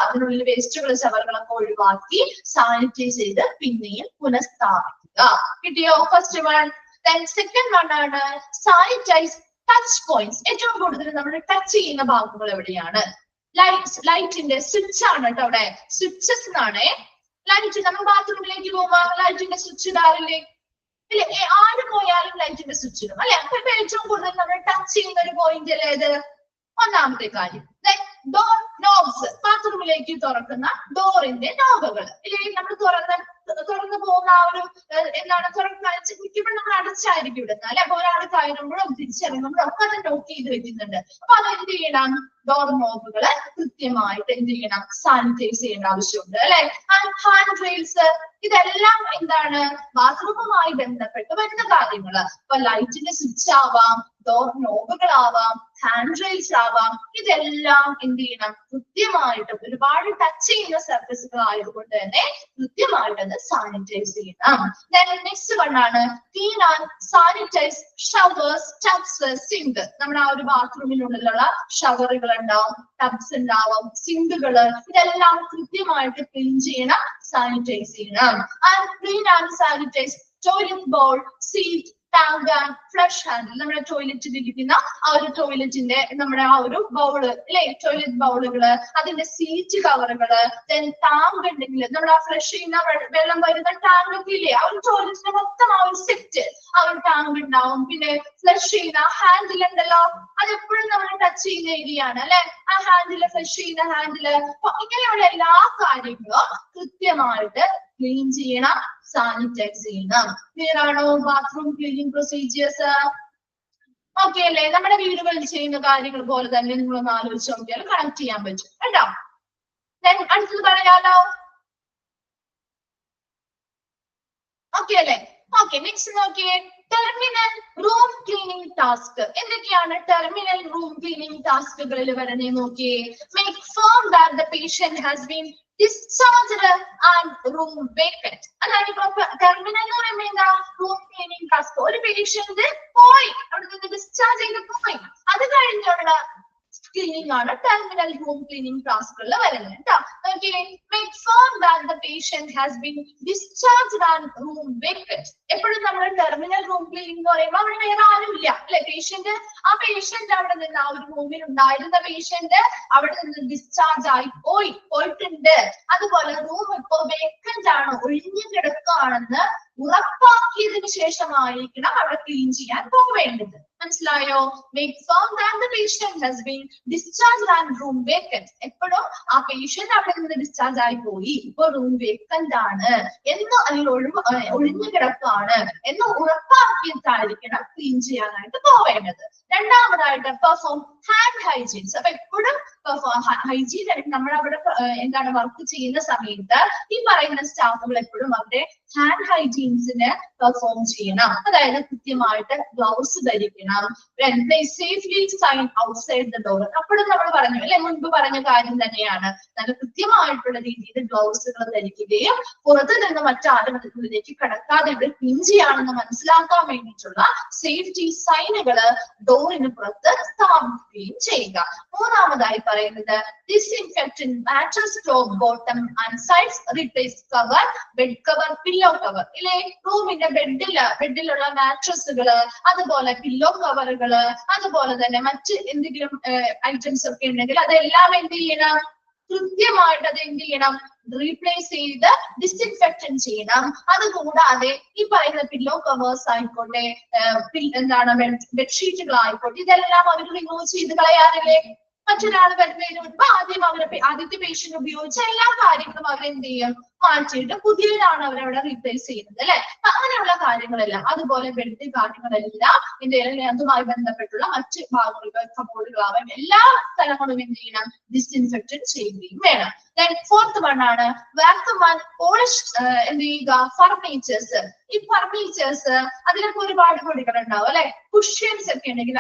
അതിനുള്ളിൽ വേസ്റ്റുകൾ ചവറുകളൊക്കെ ഒഴിവാക്കി സാനിറ്റൈസ് ചെയ്ത് പിന്നെയും പുനഃസ്ഥാപിക്കുക. കിട്ടിയോ? First one. സെക്കൻഡ് വൺ ആണ് സാനിറ്റൈസ് ടച്ച് പോയിന്റ്സ്. ഏറ്റവും കൂടുതൽ നമ്മൾ ടച്ച് ചെയ്യുന്ന ഭാഗങ്ങൾ എവിടെയാണ്? ലൈറ്റിന്റെ സ്വിച്ച് ആണ് കേട്ടോ. അവിടെ സ്വിച്ചസ് എന്നാണ്. ലൈറ്റ് നമ്മൾ ബാത്റൂമിലേക്ക് പോകുമ്പോൾ ലൈറ്റിന്റെ സ്വിച്ച് ഇടാറില്ലേ? ഇല്ലേ? ആര് പോയാലും ലൈറ്റിന്റെ സ്വിച്ച് ഇടും അല്ലെ. അപ്പൊ ഇപ്പൊ ഏറ്റവും കൂടുതൽ നമ്മൾ ടച്ച് ചെയ്യുന്ന ഒരു പോയിന്റ് അല്ലേ ഇത്? ഒന്നാമത്തെ കാര്യം. ഡോർ നോബ്സ്, ബാത്റൂമിലേക്ക് തുറക്കുന്ന ഡോറിന്റെ നോബുകൾ ഇല്ലേ? നമ്മൾ തുറന്നു പോകുന്ന ആ ഒരു എന്താണ് മിക്കപ്പോഴും നമ്മൾ അടച്ചായിരിക്കും ഇടുന്നത് അല്ലെ. അപ്പൊ ഒരാൾ കയറുമ്പോഴും തിരിച്ചിറങ്ങുമ്പോഴും ഒക്കെ അത് നോട്ട് ചെയ്ത് വെക്കുന്നുണ്ട്. അപ്പൊ അതെന്ത് ചെയ്യണം? ഡോർ നോബുകള് കൃത്യമായിട്ട് എന്ത് ചെയ്യണം? സാനിറ്റൈസ് ചെയ്യേണ്ട ആവശ്യമുണ്ട് അല്ലെ. ഹാൻഡ് റെയിൽസ്, ഇതെല്ലാം എന്താണ്? ബാത്റൂമുമായി ബന്ധപ്പെട്ട് വരുന്ന കാര്യങ്ങള്. അപ്പൊ ലൈറ്റിന്റെ സ്വിച്ച് ആവാം, ഡോർ നോബുകളാവാം, ഹാൻഡ് റെയിൽസ് ആവാം. ഇതെല്ലാം എന്ത് ചെയ്യണം? കൃത്യമായിട്ട് ഒരുപാട് ടച്ച് ചെയ്യുന്ന സർഫസുകൾ ആയതുകൊണ്ട് തന്നെ കൃത്യമായിട്ട് അത് സാനിറ്റൈസ് ചെയ്യണം. നെക്സ്റ്റ് വൺ ആണ് clean and sanitize showers, tubs, sink. നമ്മുടെ ആ ഒരു ബാത്റൂമിനുള്ളിലുള്ള ഷവറുകൾ ഉണ്ടാവും, ടബ്സ് ഉണ്ടാവും, സിങ്കുകള്, ഇതെല്ലാം കൃത്യമായിട്ട് ക്ലീൻ ചെയ്യണം, സാനിറ്റൈസ് ചെയ്യണം. Clean and sanitise toilet ball, seat, tank and flush handle. നമ്മുടെ ടോയ്ലറ്റിൽ ഇരിക്കുന്ന ആ ഒരു ടോയ്ലറ്റിന്റെ നമ്മുടെ ആ ഒരു ബൗള് അല്ലെ, ടോയ്ലറ്റ് ബൗളുകള്, അതിന്റെ സീറ്റ് കവറുകള്, ടാങ്ക് ഉണ്ടെങ്കിൽ നമ്മുടെ ആ ഫ്ലഷ് ചെയ്യുന്ന വെള്ളം വരുന്ന ടാങ്ക് ഒക്കെ ഇല്ലേ, ആ ഒരു ടോയ്ലറ്റിന്റെ മൊത്തം ആ ഒരു സെറ്റ്, ആ ഒരു ടാങ്ക് ഉണ്ടാവും. പിന്നെ ഫ്ലഷ് ചെയ്യുന്ന ഹാൻഡിൽ ഉണ്ടല്ലോ, അതെപ്പോഴും നമ്മൾ ടച്ച് ചെയ്യുന്ന ഏരിയയാണ് അല്ലെ. ആ ഹാൻഡില്, ഫ്ലഷ് ചെയ്യുന്ന ഹാൻഡില്, ഇങ്ങനെയുള്ള എല്ലാ കാര്യങ്ങളും കൃത്യമായിട്ട് ക്ലീൻ ചെയ്യണം, സാനിറ്റൈസ് ചെയ്യണം. ക്ലിയർ ആണോ? ബാത്റൂം ക്ലീനിങ് പ്രൊസീജിയേഴ്സ് ഓക്കെ അല്ലേ? നമ്മുടെ വീടുകളിൽ ചെയ്യുന്ന കാര്യങ്ങൾ പോലെ തന്നെ നിങ്ങളൊന്ന് ആലോചിച്ച് നോക്കിയാൽ കണക്ട് ചെയ്യാൻ പറ്റും കേട്ടോ. അടുത്തത് പറയാലോ. ഓക്കെ അല്ലേ? ഓക്കെ, നെക്സ്റ്റ് നോക്കിയേ, ടെർമിനൽ റൂം ക്ലീനിങ് ടാസ്ക്. എന്തൊക്കെയാണ് ടെർമിനൽ റൂം ക്ലീനിങ് ടാസ്കുകളിൽ വരുന്നത് നോക്കിയേ. Make firm that the patient has been discharged and room vacant. അതായത് ഇപ്പൊ ടെർമിനൽ എന്ന് പറയുമ്പോൾ എന്താ, റൂം ക്ലീനിങ് ടാസ്ക്. ഒരു പേഷ്യന്റ് പോയി, അവിടെ നിന്ന് ഡിസ്ചാർജ് ചെയ്ത് പോയി, അത് കഴിഞ്ഞുള്ള ക്ലീനിങ് ആണ് ടെർമിനൽ റൂം ക്ലീനിങ് ടാസ്കുകളിൽ വരുന്നത് കേട്ടോ. Make firm that the patient has been discharged and room vacant. എപ്പോഴും നമ്മൾ ടെർമിനൽ റൂം ക്ലീനിങ് എന്ന് പറയുമ്പോൾ അവിടെ വേറെ ആരും ഇല്ല അല്ലെ, പേഷ്യന്റ് അവിടെ നിന്ന് ആ ഒരു റൂമിൽ ഉണ്ടായിരുന്ന പേഷ്യന്റ് അവിടെ നിന്ന് ഡിസ്ചാർജ് ആയി പോയിട്ടുണ്ട്. അതുപോലെ റൂം ഇപ്പോ വേക്കന്റ് ആണ്, ഒഴിഞ്ഞു കിടക്കുകയാണെന്ന് ഉറപ്പാക്കിയതിനു ശേഷമായിരിക്കണം അവിടെ ക്ലീൻ ചെയ്യാൻ പോവേണ്ടത്. മനസ്സിലായോ? Make firm that the patient has been discharged and room vacant. എപ്പോഴും ആ പേഷ്യന്റ് അവിടെ നിന്ന് ഡിസ്ചാർജ് ആയി പോയി, ഇപ്പൊ റൂം വേക്കന്റ് ആണ് എന്ന്, അല്ലെങ്കിൽ ഒഴിഞ്ഞു കിടക്കാണ് എന്ന് ഉറപ്പാക്കിയിട്ടായിരിക്കണം ക്ലീൻ ചെയ്യാനായിട്ട് പോവേണ്ടത്. രണ്ടാമതായിട്ട് പെർഫോം ഹാൻഡ് ഹൈജീൻസ്. അപ്പൊ എപ്പോഴും ഹൈജീൻ നമ്മൾ അവിടെ എന്താണ് വർക്ക് ചെയ്യുന്ന സമയത്ത് ഈ പറയുന്ന സ്റ്റാഫുകൾ എപ്പോഴും അവരുടെ ഹാൻഡ് ഹൈജീൻസിന് പെർഫോം ചെയ്യണം. അതായത് കൃത്യമായിട്ട് ഗ്ലൗസ് ധരിക്കണം. Safely sign outside the door. അപ്പോഴും നമ്മൾ പറഞ്ഞു അല്ലെ, മുൻപ് പറഞ്ഞ കാര്യം തന്നെയാണ്. നല്ല കൃത്യമായിട്ടുള്ള രീതിയിൽ ഗ്ലൗസുകൾ ധരിക്കുകയും പുറത്ത് നിന്ന് മറ്റാരും അതിലേക്ക് കടക്കാതെ ഇവിടെ ക്ലീൻ ചെയ്യാണെന്ന് മനസ്സിലാക്കാൻ വേണ്ടിയിട്ടുള്ള സേഫ്റ്റി സൈനുകൾ ഡോറിന് പുറത്ത് സ്ഥാപിക്കുകയും ചെയ്യുക. മൂന്നാമതായി പറയുന്നത് disinfectant mattress top bottom and sides replace cover bed cover pillow cover. ഇല്ലേ, റൂമിന്റെ ബെഡിലുള്ള മാട്രസുകള്, അതുപോലെ പില്ലോ കവറുകള്, അതുപോലെ തന്നെ മറ്റ് എന്തെങ്കിലും ഐറ്റംസ് ഒക്കെ ഉണ്ടെങ്കിൽ അതെല്ലാം എന്ത് ചെയ്യണം, കൃത്യമായിട്ട് അത് എന്ത് ചെയ്യണം, റീപ്ലേസ് ചെയ്ത് ഡിസ്ഇൻഫെക്ഷൻ ചെയ്യണം. അതുകൂടാതെ ഈ പറയുന്ന പില്ലോ കവേഴ്സ് ആയിക്കോട്ടെ, എന്താണ് ബെഡ്ഷീറ്റുകൾ ആയിക്കോട്ടെ, ഇതെല്ലാം അവർ റിമൂവ് ചെയ്ത് കളയാറില്ലേ? മറ്റൊരാൾ വരുന്നതിന് മുൻപ് ആദ്യത്തെ പേഷ്യന്റ് ഉപയോഗിച്ച എല്ലാ കാര്യങ്ങളും അവരെന്ത് ചെയ്യും, മാറ്റിയിട്ട് പുതിയതാണ് അവരവിടെ റീപ്ലേസ് ചെയ്യുന്നത് അല്ലെ. അങ്ങനെയുള്ള കാര്യങ്ങളെല്ലാം, അതുപോലെ ബെഡ് കാര്യങ്ങളെല്ലാം ഇന്ത്യയിലെ അതുമായി ബന്ധപ്പെട്ടുള്ള മറ്റ് ഭാഗങ്ങൾ, കബോർഡുകളാവാൻ എല്ലാ സ്ഥലങ്ങളും എന്ത് ചെയ്യണം, ഡിസ്ഇൻഫെക്ഷൻ ചെയ്യുകയും വേണം. ഫോർത്ത് വൺ ആണ് വാക്യൂം ആൻഡ് പോളിഷ് എന്ത് ചെയ്യുക, ഫർണിച്ചേഴ്സ്. ഈ ഫർണിച്ചേഴ്സ് അതിലൊക്കെ ഒരുപാട് പൊടികൾ ഉണ്ടാവും അല്ലെ, കുഷ്യൻസ് ഒക്കെ ഉണ്ടെങ്കിൽ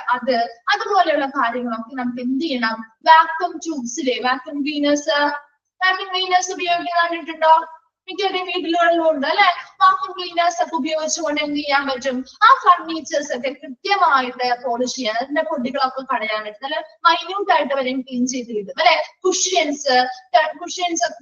അതുപോലെയുള്ള കാര്യങ്ങളൊക്കെ നമുക്ക് എന്ത് ചെയ്യണം, വാക്യൂം ട്യൂബ്സിലെ വാക്യൂം ക്ലീനേഴ്സ് ഉപയോഗിക്കാൻ കണ്ടിട്ടുണ്ടോ? മിക്കവരുടെയും വീട്ടിലുള്ളതും ഉണ്ട് അല്ലെ. വാക്യൂം ക്ലീനേഴ്സ് ഒക്കെ ഉപയോഗിച്ചുകൊണ്ട് എന്ത് ചെയ്യാൻ പറ്റും, ആ ഫർണിച്ചേഴ്സ് ഒക്കെ കൃത്യമായിട്ട് പോളിഷ് ചെയ്യാൻ, അതിന്റെ പൊടികളൊക്കെ കളയാനായിട്ട് നല്ല മൈന്യൂട്ട് ആയിട്ട് വരെയും ക്ലീൻ ചെയ്ത് കിട്ടും അല്ലെ. കുഷ്യൻസ് ഒക്കെ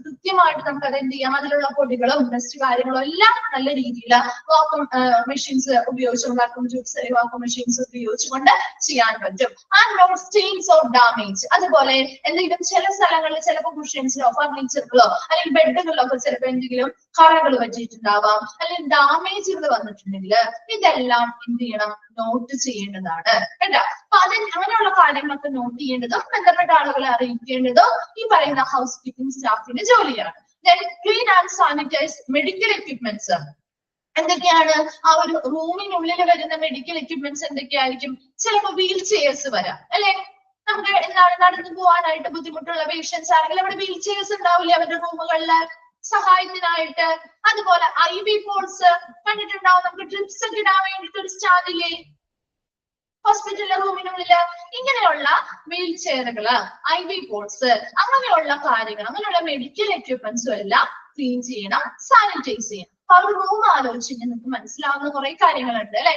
കൃത്യമായിട്ട് നമുക്ക് അത് എന്ത് ചെയ്യാം, അതിലുള്ള പൊടികളും ഡസ്റ്റ് കാര്യങ്ങളും എല്ലാം നല്ല രീതിയിൽ വാക്യൂം മെഷീൻസ് ഉപയോഗിച്ചുകൊണ്ട്, വാക്യൂം ട്യൂബ്സ് വാക്യൂം മെഷീൻസ് ഉപയോഗിച്ചുകൊണ്ട് ചെയ്യാൻ പറ്റും. And not stains or damage. അതുപോലെ എന്തെങ്കിലും ചില സ്ഥലങ്ങളിൽ ചിലപ്പോൾ കുഷ്യൻസിലോ ഫർണിച്ചറുകളോ അല്ലെങ്കിൽ ബെഡുകളിലൊക്കെ ചിലപ്പോൾ എന്തെങ്കിലും കറകൾ പറ്റിയിട്ടുണ്ടാവാം, അല്ലെങ്കിൽ ഡാമേജുകൾ വന്നിട്ടുണ്ടെങ്കിൽ ഇതെല്ലാം എന്ത് ചെയ്യണം, നോട്ട് ചെയ്യേണ്ടതാണ് കേട്ടോ. അപ്പൊ അങ്ങനെയുള്ള കാര്യങ്ങളൊക്കെ നോട്ട് ചെയ്യേണ്ടതും ബന്ധപ്പെട്ട ആളുകളെ അറിയിക്കേണ്ടതും ഈ പറയുന്ന ഹൗസ് കീപ്പിംഗ് സ്റ്റാഫിന്റെ ജോലിയാണ്. Clean and sanitise medical equipments. എന്തൊക്കെയാണ് ആ ഒരു റൂമിനുള്ളിൽ വരുന്ന മെഡിക്കൽ എക്യുപ്മെന്റ്സ് എന്തൊക്കെയായിരിക്കും? ചിലപ്പോൾ വീൽ ചെയർസ് വരാം അല്ലെ. നമുക്ക് എന്താണ് നടന്നു പോകാനായിട്ട് ബുദ്ധിമുട്ടുള്ള പേഷ്യൻസ് ആണെങ്കിൽ അവിടെ വീൽ ചെയർസ് ഉണ്ടാവില്ലേ അവരുടെ റൂമുകളില് സഹായത്തിനായിട്ട്. അതുപോലെ IV പോൾസ് കണ്ടിട്ടുണ്ടാവും, നമുക്ക് ട്രിപ്സ് ഒക്കെ ഇടാൻ വേണ്ടിട്ട് ഒരു സ്റ്റാൻഡില്ലേ ഹോസ്പിറ്റലിലെ റൂമിനുള്ളില്. ഇങ്ങനെയുള്ള വീൽ ചെയറുകള്, IV പോൾസ്, അങ്ങനെയുള്ള കാര്യങ്ങൾ, അങ്ങനെയുള്ള മെഡിക്കൽ എക്യുപ്മെന്റ്സും എല്ലാം ക്ലീൻ ചെയ്യണം, സാനിറ്റൈസ് ചെയ്യണം. അപ്പൊ ആ ഒരു റൂം ആലോചിച്ച് നിങ്ങൾക്ക് മനസ്സിലാവുന്ന കുറെ കാര്യങ്ങളുണ്ട് അല്ലെ.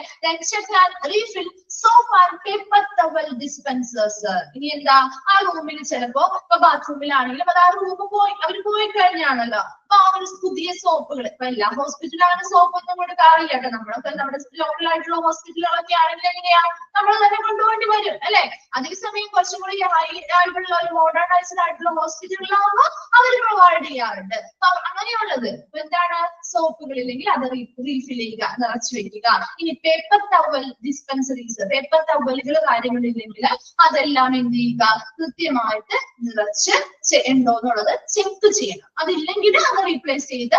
Refill soap and paper towel dispensers. ഇനി എന്താ, ആ റൂമിൽ ചിലപ്പോ ഇപ്പൊ ബാത്റൂമിലാണെങ്കിലും അത് ആ റൂം അവര് പോയി കഴിഞ്ഞാണല്ലോ, അപ്പൊ ആ ഒരു പുതിയ സോപ്പുകൾ, ഇപ്പൊ എല്ലാ ഹോസ്പിറ്റലാണ് സോപ്പ് ഒന്നും കൊടുക്കാറില്ല കേട്ടോ. നമ്മളൊക്കെ നമ്മുടെ ലോക്കലായിട്ടുള്ള ഹോസ്പിറ്റലുകളൊക്കെ ആണെങ്കിൽ എങ്ങനെയാ, നമ്മൾ തന്നെ കൊണ്ടുപോകേണ്ടി വരും അല്ലെ. അതേസമയം കുറച്ചും കൂടി ഹൈ ആയിട്ടുള്ള ഒരു മോഡേണൈസ്ഡ് ആയിട്ടുള്ള ഹോസ്പിറ്റലുകളാകുമ്പോൾ അവർ പ്രൊവൈഡ് ചെയ്യാറുണ്ട്. അപ്പൊ അങ്ങനെയുള്ളത് എന്താണ്, സോപ്പുകൾ ഇല്ലെങ്കിൽ അത് റീഫിൽ ചെയ്യുക, നിറച്ചു വെക്കുക. ഇനി പേപ്പർ ടവൽ ഡിസ്പെൻസറീസ്, പേപ്പർ ടവലുകൾ കാര്യങ്ങളില്ലെങ്കിൽ അതെല്ലാം എന്ത് ചെയ്യുക, കൃത്യമായിട്ട് നിറച്ച് ഉണ്ടോ എന്നുള്ളത് ചെക്ക് ചെയ്യണം. അതില്ലെങ്കിൽ അത് റീപ്ലേസ് ചെയ്ത്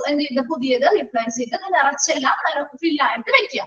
എന്ത് ചെയ്ത് പുതിയത് റീപ്ലേസ് ചെയ്ത് നിറച്ചെല്ലാം ഫില്ലായിട്ട് വെക്കുക.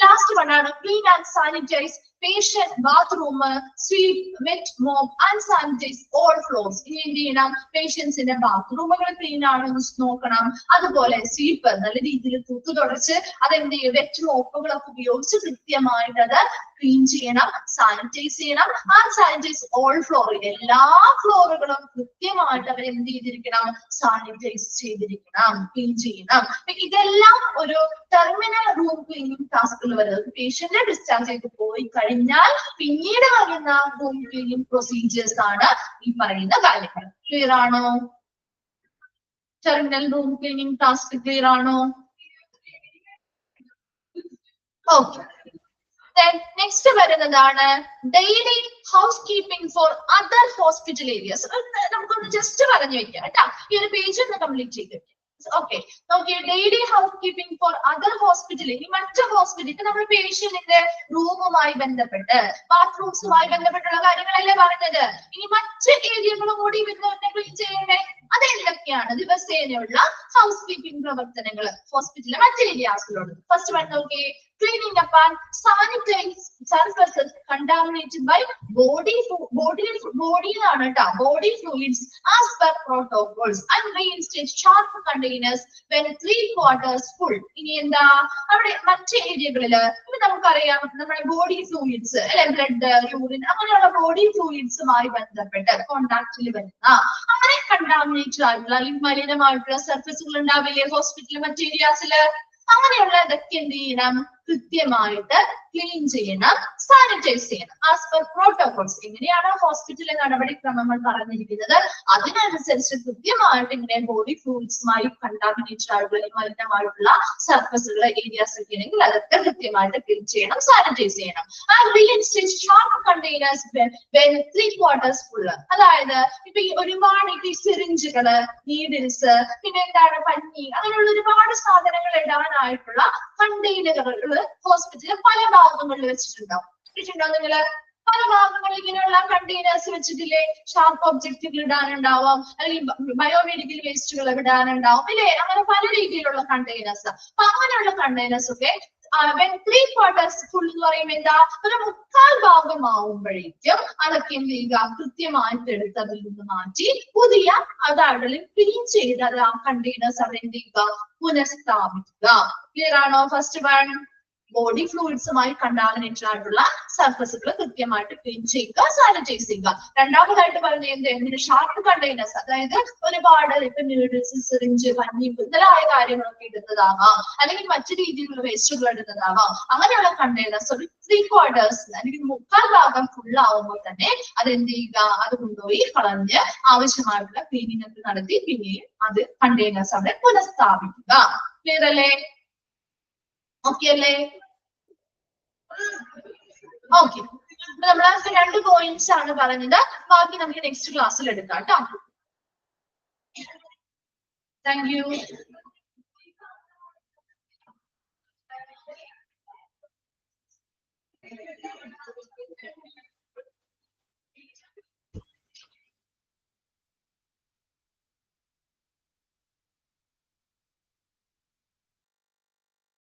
ലാസ്റ്റ് വൺ ആണ് clean and sanitise patient bathroom sweep, wet mop and sanitize all floors. ഇനി എന്ത് ചെയ്യണം? പേഷ്യൻസിന്റെ ബാത്റൂമുകൾ ക്ലീൻ ആണെന്ന് നോക്കണം. അതുപോലെ സ്വീപ്പ് നല്ല രീതിയിൽ തൂത്തു തുടച്ച് അതെന്ത് ചെയ്യും? വെറ്റ് മോപ്പുകളൊക്കെ ഉപയോഗിച്ച് കൃത്യമായിട്ട് അത് ക്ലീൻ ചെയ്യണം, സാനിറ്റൈസ് ചെയ്യണം. ആൻഡ് സാനിറ്റൈസ് ഓൾ ഫ്ലോർ, എല്ലാ ഫ്ലോറുകളും കൃത്യമായിട്ട് അവർ എന്ത് ചെയ്തിരിക്കണം? സാനിറ്റൈസ് ചെയ്തിരിക്കണം, ക്ലീൻ ചെയ്യണം. ഇതെല്ലാം ഒരു ടെർമിനൽ റൂം ക്ലീനിങ് ടാസ്കിൽ വരുന്നത്. പേഷ്യന്റ് ഡിസ്ചാർജ് ചെയ്ത് പോയി കഴിഞ്ഞാൽ പിന്നീട് വരുന്ന റൂം ക്ലീനിങ് പ്രൊസീജിയേഴ്സ് ആണ് ഈ പറയുന്ന കാര്യങ്ങൾ. ക്ലിയർ ആണോ? Terminal room cleaning task clear ആണോ? ഓക്കെ. നെക്സ്റ്റ് വരുന്നതാണ് daily housekeeping for other hospital areas. നമുക്കൊന്ന് ജസ്റ്റ് പറഞ്ഞു വെക്കാം കേട്ടോ. ഈ ഒരു പേജ് ഒന്ന് കംപ്ലീറ്റ് ചെയ്ത് വെക്കാം. ഓക്കെ, നോക്കിയേ. Daily housekeeping for other hospital. ഇനി മറ്റു ഹോസ്പിറ്റലിൽ നമ്മൾ പേഷ്യന്റിന്റെ റൂമുമായി ബന്ധപ്പെട്ട് ബാത്റൂംസുമായി ബന്ധപ്പെട്ടുള്ള കാര്യങ്ങളല്ലേ പറഞ്ഞത്. ഇനി മറ്റ് ഏരിയകളും കൂടി ക്ലീൻ ചെയ്യണ്ടേ? അതെന്തൊക്കെയാണ് ദിവസേനയുള്ള ഹൗസ് കീപ്പിംഗ് പ്രവർത്തനങ്ങൾ ഹോസ്പിറ്റലിലെ മറ്റ് ഏരിയാസിലുള്ളത്? ഫസ്റ്റ് വൺ നോക്കിയേ. Cleaning up and sanitize surfaces contaminated by body fluids as per protocols and reinstate sharp containers when 3/4 full. ഇനി എന്താ അവിടെ മറ്റ് ഏരിയകളില് നമുക്കറിയാം നമ്മുടെ ബോഡി ഫ്ലൂയിഡ്സ് അല്ലെ, ബ്ലഡ്, യൂറിൻ അങ്ങനെയുള്ള ബോഡി ഫ്ലൂയിഡ്സുമായി ബന്ധപ്പെട്ട് കോണ്ടാക്റ്റിൽ വരുന്ന അങ്ങനെ കണ്ടാമിനേറ്റഡ് ആയിട്ടുള്ള അല്ലെങ്കിൽ മലിനമായിട്ടുള്ള സർഫസുകൾ ഉണ്ടാവില്ലേ ഹോസ്പിറ്റലിൽ മറ്റ് ഏരിയാസില്? അങ്ങനെയുള്ള ഇതൊക്കെ എന്ത് ചെയ്യണം? കൃത്യമായിട്ട് ക്ലീൻ ചെയ്യണം, സാനിറ്റൈസ് ചെയ്യണം ആസ് പെർ പ്രോട്ടോകോൾസ്. എങ്ങനെയാണ് ഹോസ്പിറ്റലിലെ നടപടിക്രമങ്ങൾ പറഞ്ഞിരിക്കുന്നത് അതിനനുസരിച്ച് കൃത്യമായിട്ട് ഇങ്ങനെ ബോഡി ഫ്ലൂയിഡ്സുമായി കണ്ടാമിനേറ്റഡ് ആയിട്ടുള്ള മലിനമായിട്ടുള്ള സർഫസുകൾ ഏരിയാസ് ഒക്കെ ഉണ്ടെങ്കിൽ അതൊക്കെ കൃത്യമായിട്ട് ക്ലീൻ ചെയ്യണം, സാനിറ്റൈസ് ചെയ്യണം. And reinstate sharp containers when 3/4 full. അതായത് ഇപ്പൊ ഈ ഒരുപാട് ഈ സിറിഞ്ചുകള്, നീഡിൽസ്, പിന്നെ എന്താണ് പഞ്ഞി, അങ്ങനെയുള്ള ഒരുപാട് സാധനങ്ങൾ ഇടാനായിട്ടുള്ള കണ്ടെയ്നറുകൾ ഹോസ്പിറ്റലിൽ പല ഭാഗങ്ങളിൽ വെച്ചിട്ടുണ്ടാവും. നിങ്ങള് പല ഭാഗങ്ങളിൽ ഇങ്ങനെയുള്ള കണ്ടെയ്നേഴ്സ് വെച്ചിട്ടില്ലേ? ഷാർപ്പ് ഒബ്ജക്റ്റുകൾ ഇടാനുണ്ടാവും, അല്ലെങ്കിൽ ബയോമെഡിക്കൽ വേസ്റ്റുകൾ ഇടാനുണ്ടാവും ഇല്ലേ? അങ്ങനെ പല രീതിയിലുള്ള കണ്ടെയ്നേഴ്സ്. അപ്പൊ അങ്ങനെയുള്ള കണ്ടെയ്നേഴ്സ് ഒക്കെ when 3/4 full എന്ന് പറയുമ്പോൾ എന്താ? ഒരു 3/4 ഭാഗമാവുമ്പോഴേക്കും അതൊക്കെ എന്ത് ചെയ്യുക? കൃത്യമായിട്ട് എടുത്ത് അതിൽ നിന്ന് മാറ്റി പുതിയ അതാണെങ്കിൽ ക്ലീൻ ചെയ്ത് അത് ആ കണ്ടെയ്നേഴ്സ് അവിടെ എന്ത് ചെയ്യുക? പുനഃസ്ഥാപിക്കുക. ക്ലിയർ ആണോ? ഫസ്റ്റ് വൺ ബോഡി ഫ്ലൂയിഡ്സുമായി കണ്ടാമിനേറ്റഡ് ആയിട്ടുള്ള സർഫസുകൾ കൃത്യമായിട്ട് ക്ലീൻ ചെയ്യുക, സാനിറ്റൈസ് ചെയ്യുക. രണ്ടാമതായിട്ട് പറഞ്ഞ എന്തിന്? ഷാർപ്പ് കണ്ടെയ്നേഴ്സ്, അതായത് ഒരുപാട് ഇപ്പൊ നീഡിൽസ്, സിറിഞ്ച്, പഞ്ഞി മുതലായ കാര്യങ്ങളൊക്കെ ഇടുന്നതാവാം, അല്ലെങ്കിൽ മറ്റു രീതിയിലുള്ള വേസ്റ്റുകൾ ഇടുന്നതാവാം. അങ്ങനെയുള്ള കണ്ടെയ്നേഴ്സ് ഒരു 3/4 അല്ലെങ്കിൽ 3/4 ഭാഗം ഫുൾ ആവുമ്പോൾ തന്നെ അതെന്ത് ചെയ്യുക? അത് കൊണ്ടുപോയി കളഞ്ഞ് ആവശ്യമായിട്ടുള്ള ക്ലീനിങ് ഒക്കെ നടത്തി പിന്നെയും അത് കണ്ടെയ്നേഴ്സ് അവിടെ പുനഃസ്ഥാപിക്കുക. ക്ലിയർ അല്ലേ? ഓക്കെ അല്ലേ? ഓക്കെ. നമ്മൾ 2 പോയിന്റ്സ് ആണ് പറഞ്ഞത്. ബാക്കി നമുക്ക് നെക്സ്റ്റ് ക്ലാസ്സിൽ എടുക്കാം കേട്ടോ. Thank you.